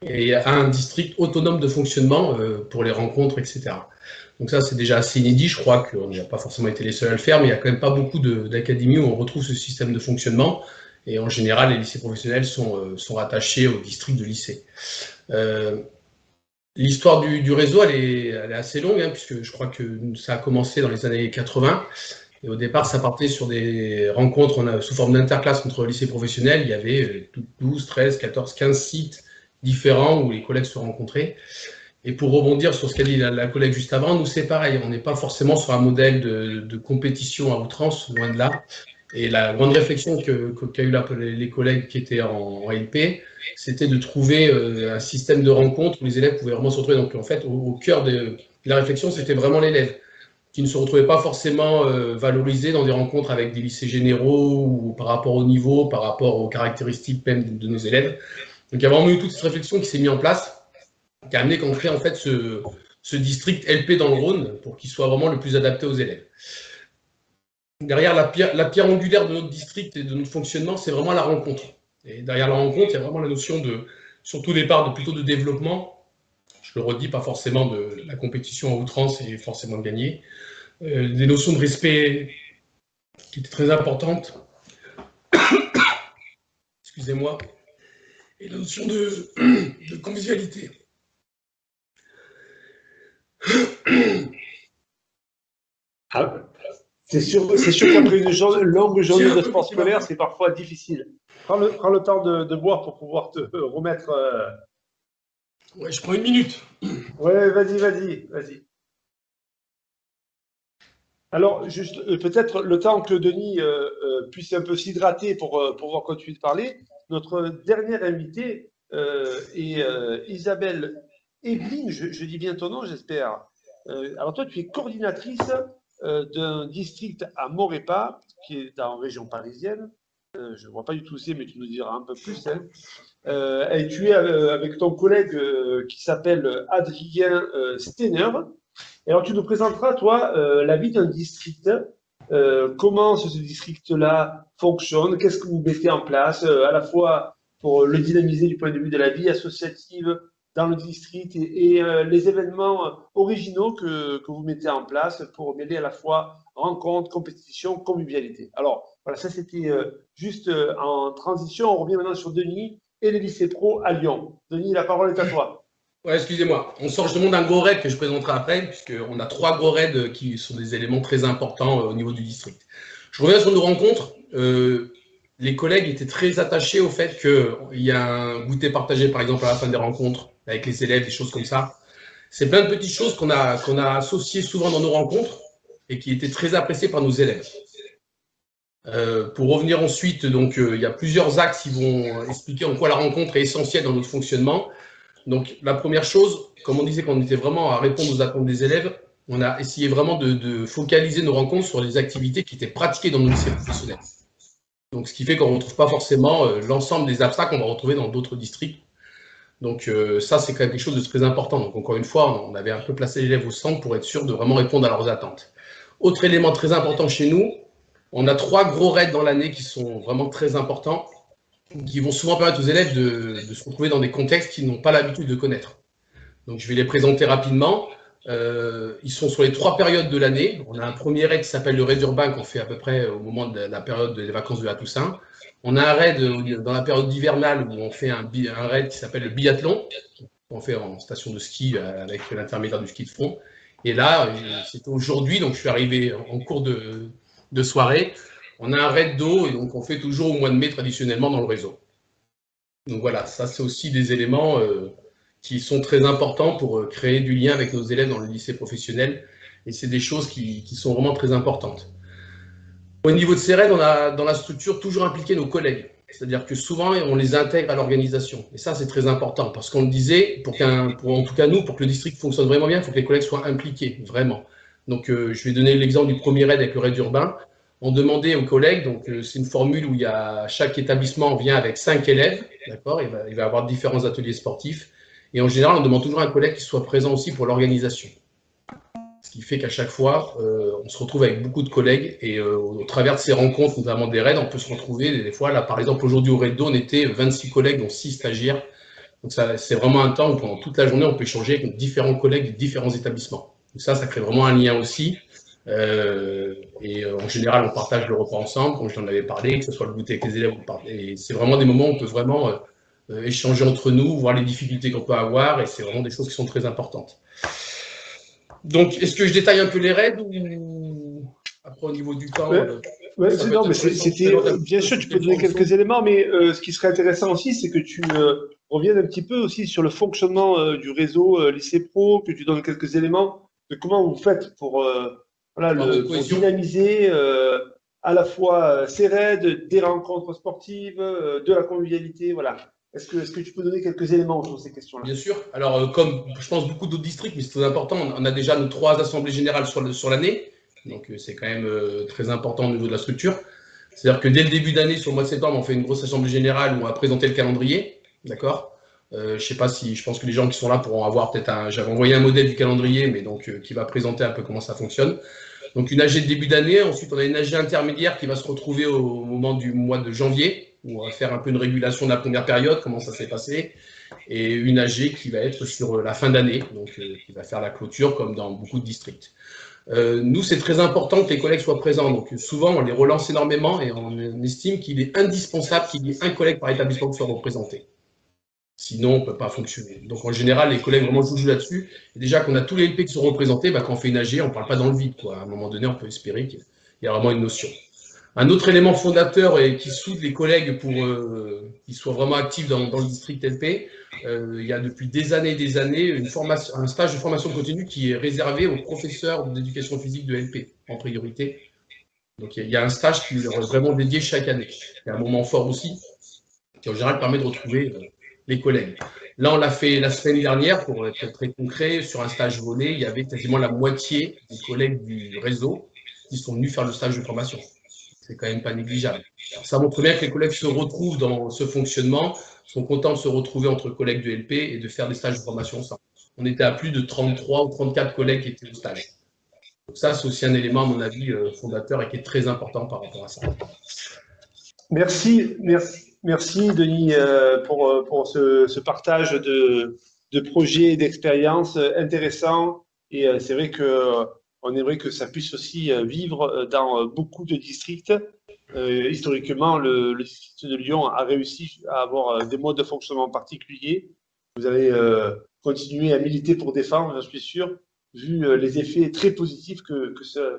et un district autonome de fonctionnement pour les rencontres, etc. Donc ça, c'est déjà assez inédit. Je crois qu'on n'a pas forcément été les seuls à le faire, mais il y a quand même pas beaucoup d'académies où on retrouve ce système de fonctionnement. Et en général, les lycées professionnels sont rattachés au district de lycée. L'histoire du réseau, elle est assez longue, hein, puisque je crois que ça a commencé dans les années 80. Et au départ, ça partait sur des rencontres sous forme d'interclasse entre lycées professionnels. Il y avait 12, 13, 14, 15 sites différents où les collègues se rencontraient. Et pour rebondir sur ce qu'a dit la collègue juste avant, nous c'est pareil, on n'est pas forcément sur un modèle de compétition à outrance, loin de là. Et la grande réflexion qu'a eu les collègues qui étaient en LP, c'était de trouver un système de rencontre où les élèves pouvaient vraiment se retrouver. Donc en fait, au cœur de la réflexion, c'était vraiment l'élève, qui ne se retrouvait pas forcément valorisé dans des rencontres avec des lycées généraux ou par rapport au niveau, par rapport aux caractéristiques même de nos élèves. Donc il y a vraiment eu toute cette réflexion qui s'est mise en place, qui a amené qu'on crée en fait ce district LP dans le Rhône pour qu'il soit vraiment le plus adapté aux élèves. Derrière la pierre angulaire de notre district et de notre fonctionnement, c'est vraiment la rencontre. Et derrière la rencontre, il y a vraiment la notion surtout au départ, plutôt de développement. Je le redis, pas forcément de la compétition à outrance et forcément de gagner. Des notions de respect qui étaient très importantes. Excusez-moi. Et la notion de convivialité. C'est sûr qu'après une longue journée de sport scolaire, c'est parfois difficile. Prends le temps de boire pour pouvoir te remettre. Ouais, je prends une minute. Ouais, vas-y. Alors, juste peut-être le temps que Denis puisse un peu s'hydrater pour pouvoir continuer de parler. Notre dernière invitée est Isabelle Evelyne, je dis bien ton nom, j'espère. Alors toi, tu es coordinatrice d'un district à Maurepas, qui est en région parisienne. Je ne vois pas du tout où c'est, mais tu nous diras un peu plus. Hein. Et tu es avec ton collègue qui s'appelle Adrien Steiner. Et alors, tu nous présenteras, toi, la vie d'un district, comment ce district-là fonctionne, qu'est-ce que vous mettez en place, à la fois pour le dynamiser du point de vue de la vie associative dans le district et les événements originaux que vous mettez en place pour mêler à la fois rencontres, compétition, convivialité. Alors, voilà, ça c'était juste en transition. On revient maintenant sur Denis et les lycées pro à Lyon. Denis, la parole est à toi. Ouais, excusez-moi. On sort justement d'un gros raid que je présenterai après, puisqu'on a 3 gros raids qui sont des éléments très importants au niveau du district. Je reviens sur nos rencontres. Les collègues étaient très attachés au fait qu'il y a un goûter partagé, par exemple, à la fin des rencontres, avec les élèves, des choses comme ça. C'est plein de petites choses qu'on a associées souvent dans nos rencontres et qui étaient très appréciées par nos élèves. Pour revenir ensuite, donc, il y a plusieurs axes qui vont expliquer en quoi la rencontre est essentielle dans notre fonctionnement. Donc, la première chose, comme on disait qu'on était vraiment à répondre aux attentes des élèves, on a essayé vraiment de focaliser nos rencontres sur les activités qui étaient pratiquées dans nos lycées professionnels. Donc, ce qui fait qu'on ne retrouve pas forcément l'ensemble des abstracts qu'on va retrouver dans d'autres districts. Donc, ça, c'est quand même quelque chose de très important. Donc, encore une fois, on avait un peu placé les élèves au centre pour être sûr de vraiment répondre à leurs attentes. Autre élément très important chez nous, on a 3 gros raids dans l'année qui sont vraiment très importants, qui vont souvent permettre aux élèves de se retrouver dans des contextes qu'ils n'ont pas l'habitude de connaître. Donc, je vais les présenter rapidement. Ils sont sur les 3 périodes de l'année. On a un premier raid qui s'appelle le raid urbain qu'on fait à peu près au moment de la période des vacances de la Toussaint. On a un raid dans la période hivernale où on fait un raid qui s'appelle le biathlon, qu'on fait en station de ski avec l'intermédiaire du ski de fond. Et là, c'était aujourd'hui, donc je suis arrivé en cours de soirée. On a un raid d'eau et donc on fait toujours au mois de mai traditionnellement dans le réseau. Donc voilà, ça c'est aussi des éléments qui sont très importants pour créer du lien avec nos élèves dans le lycée professionnel. Et c'est des choses qui sont vraiment très importantes. Au niveau de ces raids, on a dans la structure toujours impliqué nos collègues. C'est-à-dire que souvent, on les intègre à l'organisation. Et ça, c'est très important. Parce qu'on le disait, en tout cas nous, pour que le district fonctionne vraiment bien, il faut que les collègues soient impliqués, vraiment. Donc, je vais donner l'exemple du premier raid avec le raid urbain. On demandait aux collègues, donc c'est une formule où chaque établissement vient avec 5 élèves, d'accord, il va avoir différents ateliers sportifs. Et en général, on demande toujours à un collègue qui soit présent aussi pour l'organisation. Ce qui fait qu'à chaque fois, on se retrouve avec beaucoup de collègues et au travers de ces rencontres, notamment des raids, on peut se retrouver des fois. Là, par exemple, aujourd'hui au raid d'eau, on était 26 collègues, dont 6 stagiaires Donc c'est vraiment un temps où pendant toute la journée, on peut échanger avec différents collègues de différents établissements. Donc ça crée vraiment un lien aussi. En général, on partage le repas ensemble, comme je t'en avais parlé, que ce soit le goûter avec les élèves. Et c'est vraiment des moments où on peut vraiment échanger entre nous, voir les difficultés qu'on peut avoir, et c'est vraiment des choses qui sont très importantes. Donc, est-ce que je détaille un peu les règles ou après au niveau du temps non, mais c'était bien sûr, tu peux donner quelques éléments, mais ce qui serait intéressant aussi, c'est que tu reviennes un petit peu aussi sur le fonctionnement du réseau lycée pro, que tu donnes quelques éléments de comment vous faites pour pour dynamiser à la fois ces raids, des rencontres sportives, de la convivialité, voilà. Est-ce que tu peux donner quelques éléments sur ces questions-là? Bien sûr. Alors, comme je pense beaucoup d'autres districts, mais c'est très important, on a déjà nos 3 assemblées générales sur l'année. Donc, c'est quand même très important au niveau de la structure. C'est-à-dire que dès le début d'année, sur le mois de septembre, on fait une grosse assemblée générale où on va présenter le calendrier. D'accord? Je sais pas si, je pense que les gens qui sont là pourront avoir peut-être j'avais envoyé un modèle du calendrier, mais donc qui va présenter un peu comment ça fonctionne. Donc, une AG de début d'année. Ensuite, on a une AG intermédiaire qui va se retrouver au moment du mois de janvier, où on va faire un peu une régulation de la première période, comment ça s'est passé, et une AG qui va être sur la fin d'année, donc qui va faire la clôture, comme dans beaucoup de districts. Nous, c'est très important que les collègues soient présents. Donc, souvent, on les relance énormément et on estime qu'il est indispensable qu'il y ait un collègue par établissement qui soit représenté. Sinon, on ne peut pas fonctionner. Donc, en général, les collègues vraiment jouent là-dessus. Et déjà qu'on a tous les LP qui sont représentés, quand on fait une AG, on ne parle pas dans le vide, quoi. À un moment donné, on peut espérer qu'il y a vraiment une notion. Un autre élément fondateur et qui soude les collègues pour qu'ils soient vraiment actifs dans le district LP, il y a depuis des années un stage de formation continue qui est réservé aux professeurs d'éducation physique de LP en priorité. Donc il y a un stage qui leur est vraiment dédié chaque année. Il y a un moment fort aussi qui en général permet de retrouver les collègues. Là, on l'a fait la semaine dernière, pour être très concret, sur un stage volé, il y avait quasiment la moitié des collègues du réseau qui sont venus faire le stage de formation. C'est quand même pas négligeable. Ça montre bien que les collègues se retrouvent dans ce fonctionnement, sont contents de se retrouver entre collègues de LP et de faire des stages de formation ensemble. On était à plus de 33 ou 34 collègues qui étaient au stage. Donc ça, c'est aussi un élément, à mon avis, fondateur et qui est très important par rapport à ça. Merci Denis, pour ce partage de projets et d'expériences intéressants. Et c'est vrai qu'on aimerait que ça puisse aussi vivre dans beaucoup de districts. Historiquement, le district de Lyon a réussi à avoir des modes de fonctionnement particuliers. Vous allez continuer à militer pour défendre, j'en suis sûr, vu les effets très positifs que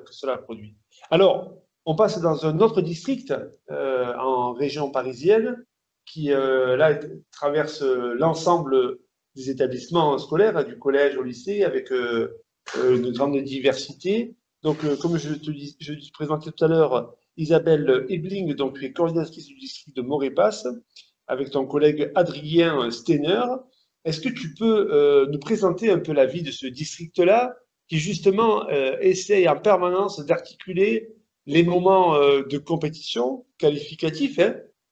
cela produit. Alors, on passe dans un autre district en région parisienne qui, là, traverse l'ensemble des établissements scolaires, du collège au lycée, avec une grande diversité. Donc, comme je présentais tout à l'heure, Isabelle Ebling, donc tu es coordinatrice du district de Morépasse, avec ton collègue Adrien Steiner. Est-ce que tu peux nous présenter un peu la vie de ce district-là, qui justement essaye en permanence d'articuler les moments de compétition qualificatifs,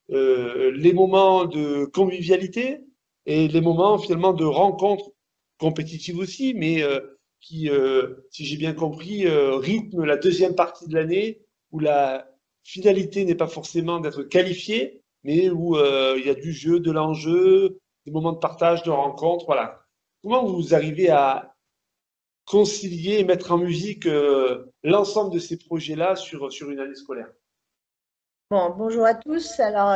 les moments de convivialité et les moments finalement de rencontres compétitives aussi, mais qui, si j'ai bien compris, rythment la deuxième partie de l'année où la finalité n'est pas forcément d'être qualifié, mais où il y a du jeu, de l'enjeu, des moments de partage, de rencontres, voilà. Comment vous arrivez à concilier et mettre en musique l'ensemble de ces projets-là sur une année scolaire? Bon, bonjour à tous. Alors,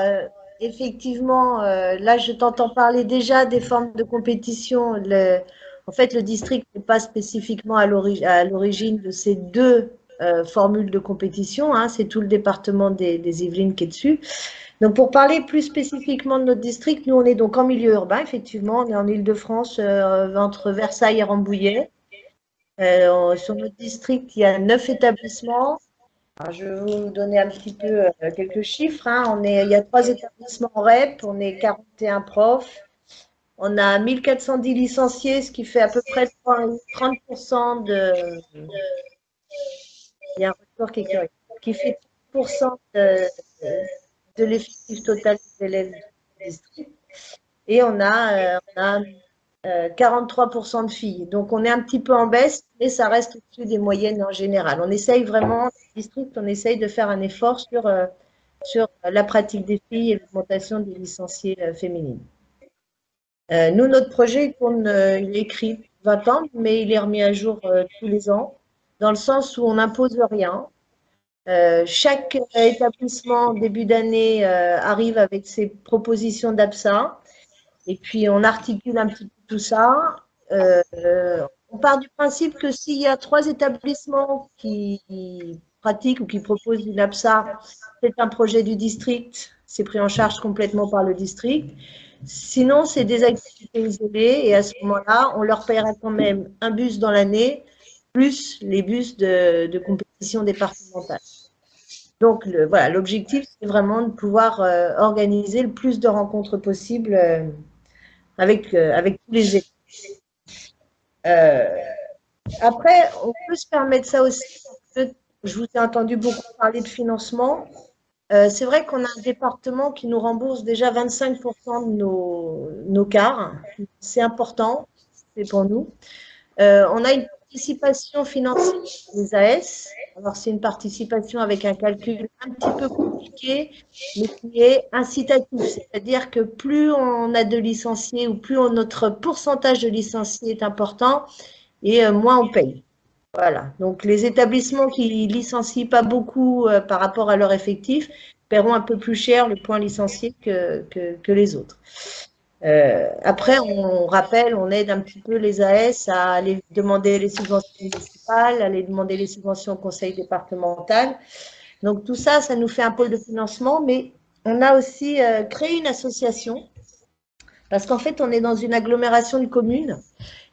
effectivement, là, je t'entends parler déjà des formes de compétition. En fait, le district n'est pas spécifiquement à l'origine de ces deux formules de compétition. C'est tout le département des Yvelines qui est dessus. Donc, pour parler plus spécifiquement de notre district, nous, on est donc en milieu urbain, effectivement. On est en Île-de-France, entre Versailles et Rambouillet. Sur notre district, il y a 9 établissements. Alors, je vais vous donner un petit peu quelques chiffres. Il y a 3 établissements en REP, on est 41 profs. On a 1410 licenciés, ce qui fait à peu près 30% de… Il y a un retour qui est curieux. Qui fait 30% de l'effectif total des élèves du district. Et on a 43% de filles. Donc, on est un petit peu en baisse, mais ça reste au-dessus des moyennes en général. On essaye vraiment, le district, on essaye de faire un effort sur la pratique des filles et l'augmentation des licenciés féminines. Nous, notre projet, il est écrit 20 ans, mais il est remis à jour tous les ans, dans le sens où on n'impose rien. Chaque établissement, début d'année, arrive avec ses propositions d'APSA, et puis on articule un petit peu tout ça. On part du principe que s'il y a 3 établissements qui pratiquent ou qui proposent une APSA, c'est un projet du district, c'est pris en charge complètement par le district. Sinon, c'est des activités isolées et à ce moment-là, on leur paiera quand même un bus dans l'année, plus les bus de compétition départementale. Donc, voilà, l'objectif, c'est vraiment de pouvoir organiser le plus de rencontres possible avec tous les élèves. Après, on peut se permettre ça aussi, parce que je vous ai entendu beaucoup parler de financement. C'est vrai qu'on a un département qui nous rembourse déjà 25% de nos quarts. C'est important, c'est pour nous. On a une participation financière des AS. Alors, c'est une participation avec un calcul un petit peu compliqué, mais qui est incitatif. C'est-à-dire que plus on a de licenciés ou plus notre pourcentage de licenciés est important, et moins on paye. Voilà. Donc, les établissements qui licencient pas beaucoup par rapport à leur effectif paieront un peu plus cher le point licencié que les autres. Après, on rappelle, on aide un petit peu les AS à aller demander les subventions municipales, à aller demander les subventions au conseil départemental. Donc, tout ça, ça nous fait un pôle de financement, mais on a aussi créé une association parce qu'en fait, on est dans une agglomération de communes.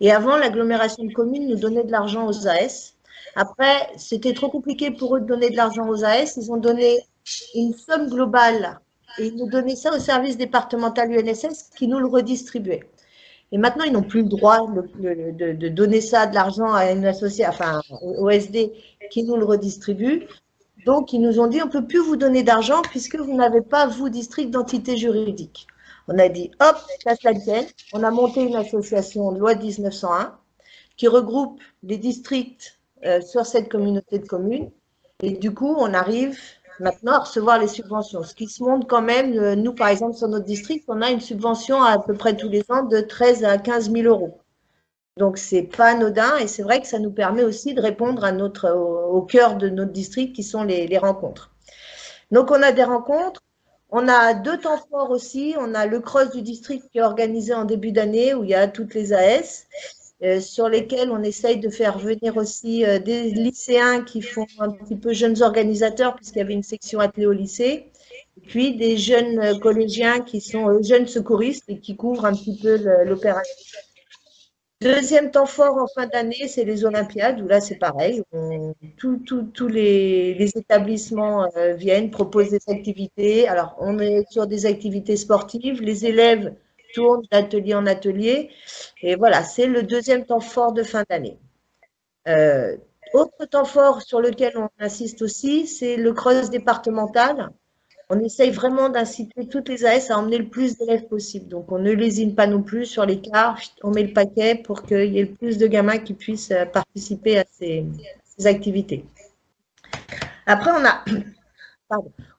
Et avant, l'agglomération de communes nous donnait de l'argent aux AS. Après, c'était trop compliqué pour eux de donner de l'argent aux AS. Ils ont donné une somme globale et ils nous donnaient ça au service départemental UNSS qui nous le redistribuait. Et maintenant, ils n'ont plus le droit de donner ça, de l'argent à une association, enfin, au SD qui nous le redistribue. Donc, ils nous ont dit, on ne peut plus vous donner d'argent puisque vous n'avez pas, vous, district d'entité juridique. On a dit, hop, ça se la tienne. On a monté une association loi 1901 qui regroupe les districts sur cette communauté de communes. Et du coup, on arrive maintenant à recevoir les subventions. Ce qui se montre quand même, nous, par exemple, sur notre district, on a une subvention à peu près tous les ans de 13 à 15 000 euros. Donc, ce n'est pas anodin et c'est vrai que ça nous permet aussi de répondre à au cœur de notre district qui sont les rencontres. Donc, on a des rencontres. On a 2 temps forts aussi. On a le cross du district qui est organisé en début d'année où il y a toutes les AS, sur lesquels on essaye de faire venir aussi des lycéens qui font un petit peu jeunes organisateurs puisqu'il y avait une section athlée au lycée, et puis des jeunes collégiens qui sont jeunes secouristes et qui couvrent un petit peu l'opération. Deuxième temps fort en fin d'année, c'est les Olympiades, où là, c'est pareil. Tous les établissements viennent, proposent des activités. Alors, on est sur des activités sportives. Les élèves tournent d'atelier en atelier. Et voilà, c'est le deuxième temps fort de fin d'année. Autre temps fort sur lequel on insiste aussi, c'est le cross départemental. On essaye vraiment d'inciter toutes les AS à emmener le plus d'élèves possible. Donc, on ne lésine pas non plus sur les quarts, on met le paquet pour qu'il y ait le plus de gamins qui puissent participer à ces activités. Après,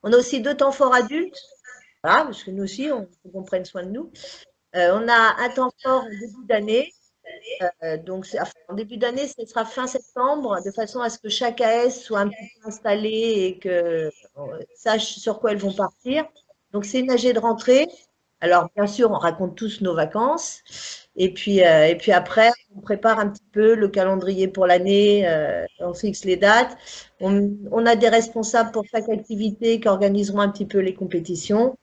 on a aussi 2 temps forts adultes, voilà, parce que nous aussi, on faut qu'on prenne soin de nous. On a un temps fort en début d'année. Donc, en début d'année, ce sera fin septembre, de façon à ce que chaque AS soit un petit peu installé et que sache sur quoi elles vont partir. Donc, c'est une AG de rentrée. Alors, bien sûr, on raconte tous nos vacances. Et puis après, on prépare un petit peu le calendrier pour l'année, on fixe les dates. On a des responsables pour chaque activité qui organiseront un petit peu les compétitions.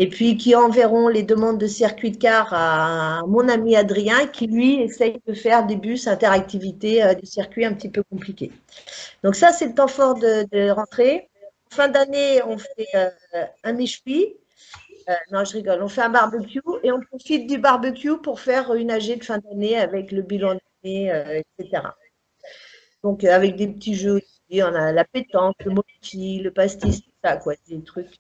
Et puis qui enverront les demandes de circuit de car à mon ami Adrien, qui lui essaye de faire des bus interactivités, des circuits un petit peu compliqués. Donc ça, c'est le temps fort de rentrée. Fin d'année, on fait un méchoui. Non, je rigole, on fait un barbecue et on profite du barbecue pour faire une AG de fin d'année avec le bilan d'année, etc. Donc avec des petits jeux aussi, on a la pétanque, le mochi, le pastis, tout ça, quoi, des trucs...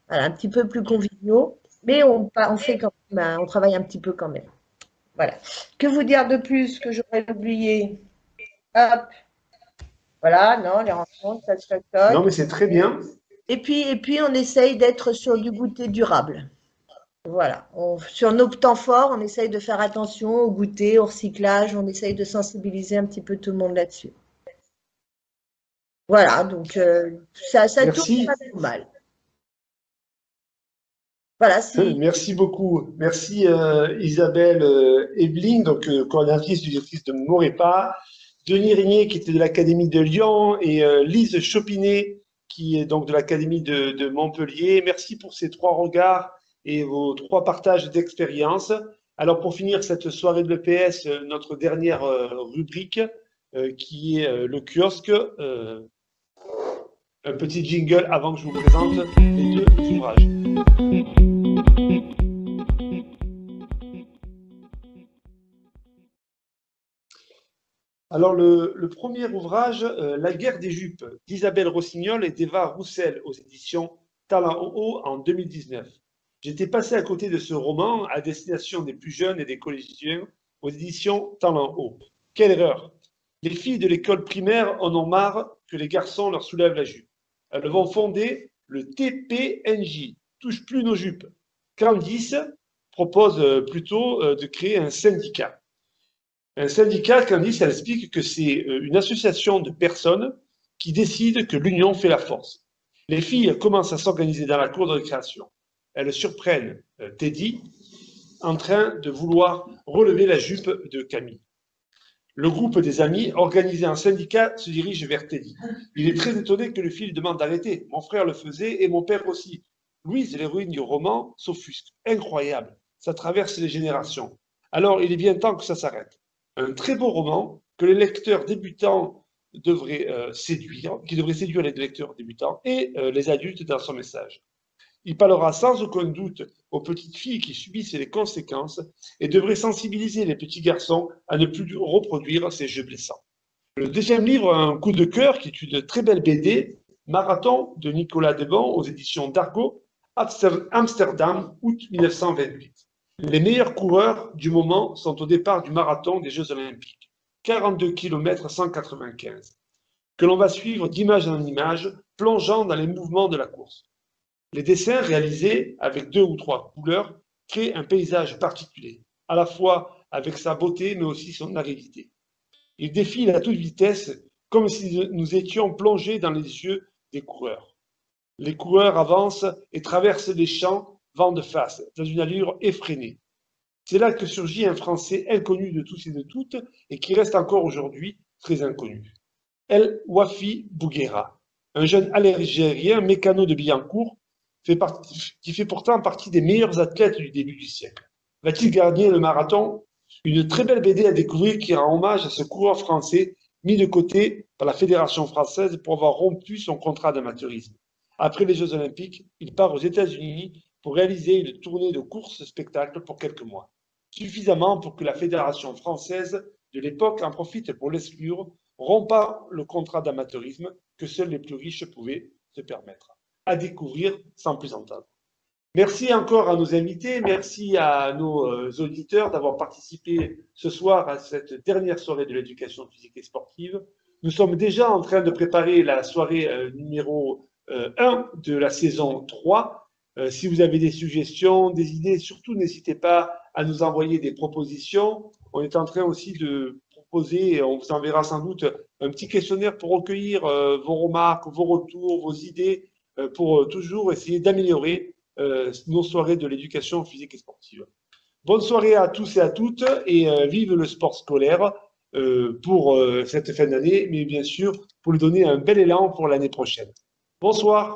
Voilà, un petit peu plus conviviaux, mais on fait quand même, on travaille un petit peu quand même. Voilà. Que vous dire de plus que j'aurais oublié? Hop. Voilà, non, les rencontres, Non, mais c'est très bien. Et puis, on essaye d'être sur du goûter durable. Voilà, sur nos temps forts, on essaye de faire attention au goûter, au recyclage, on essaye de sensibiliser un petit peu tout le monde là-dessus. Voilà, donc ça tourne pas trop mal. Voilà, Merci beaucoup. Merci Isabelle Ebling, donc coordinatrice directrice de Morepa, Denis Régnier qui était de l'Académie de Lyon et Lise Chopinet qui est donc de l'Académie de Montpellier. Merci pour ces 3 regards et vos 3 partages d'expérience. Alors pour finir cette soirée de l'EPS, notre dernière rubrique qui est le kiosque. Un petit jingle avant que je vous présente les 2 ouvrages. Alors, le premier ouvrage, La guerre des jupes, d'Isabelle Rossignol et d'Eva Roussel, aux éditions Talent Haut en 2019. J'étais passé à côté de ce roman à destination des plus jeunes et des collégiens aux éditions Talent Haut. Quelle erreur! Les filles de l'école primaire en ont marre que les garçons leur soulèvent la jupe. Elles vont fonder le TPNJ, Touche plus nos jupes. Candice propose plutôt de créer un syndicat. Un syndicat, Candice, elle explique que c'est une association de personnes qui décident que l'union fait la force. Les filles commencent à s'organiser dans la cour de récréation. Elles surprennent Teddy en train de vouloir relever la jupe de Camille. Le groupe des amis, organisé en syndicat, se dirige vers Teddy. Il est très étonné que le fils demande d'arrêter. Mon frère le faisait et mon père aussi. Louise, l'héroïne du roman, s'offusque. Incroyable, ça traverse les générations. Alors il est bien temps que ça s'arrête. Un très beau roman que les lecteurs débutants devraient séduire, qui devrait séduire les lecteurs débutants et les adultes dans son message. Il parlera sans aucun doute aux petites filles qui subissent les conséquences et devrait sensibiliser les petits garçons à ne plus reproduire ces jeux blessants. Le deuxième livre, un coup de cœur, qui est une très belle BD, Marathon de Nicolas Debon aux éditions d'Argo, Amsterdam, août 1928. Les meilleurs coureurs du moment sont au départ du marathon des Jeux Olympiques, 42 km 195, que l'on va suivre d'image en image, plongeant dans les mouvements de la course. Les dessins réalisés avec 2 ou 3 couleurs créent un paysage particulier, à la fois avec sa beauté mais aussi son aridité. Il défile à toute vitesse comme si nous étions plongés dans les yeux des coureurs. Les coureurs avancent et traversent les champs vent de face, dans une allure effrénée. C'est là que surgit un Français inconnu de tous et de toutes et qui reste encore aujourd'hui très inconnu. El Wafi Bouguera, un jeune Algérien mécano de Billancourt, qui fait pourtant partie des meilleurs athlètes du début du siècle. Va-t-il gagner le marathon? Une très belle BD à découvrir qui rend hommage à ce coureur français mis de côté par la Fédération française pour avoir rompu son contrat d'amateurisme. Après les Jeux Olympiques, il part aux États-Unis pour réaliser une tournée de courses-spectacles pour quelques mois. Suffisamment pour que la Fédération française de l'époque en profite pour l'exclure, rompant le contrat d'amateurisme que seuls les plus riches pouvaient se permettre. À découvrir sans plus entendre. Merci encore à nos invités, merci à nos auditeurs d'avoir participé ce soir à cette dernière soirée de l'éducation physique et sportive. Nous sommes déjà en train de préparer la soirée numéro 1 de la saison 3. Si vous avez des suggestions, des idées, surtout n'hésitez pas à nous envoyer des propositions. On est en train aussi de proposer, on vous enverra sans doute un petit questionnaire pour recueillir vos remarques, vos retours, vos idées, pour toujours essayer d'améliorer nos soirées de l'éducation physique et sportive. Bonne soirée à tous et à toutes et vive le sport scolaire pour cette fin d'année, mais bien sûr pour lui donner un bel élan pour l'année prochaine. Bonsoir.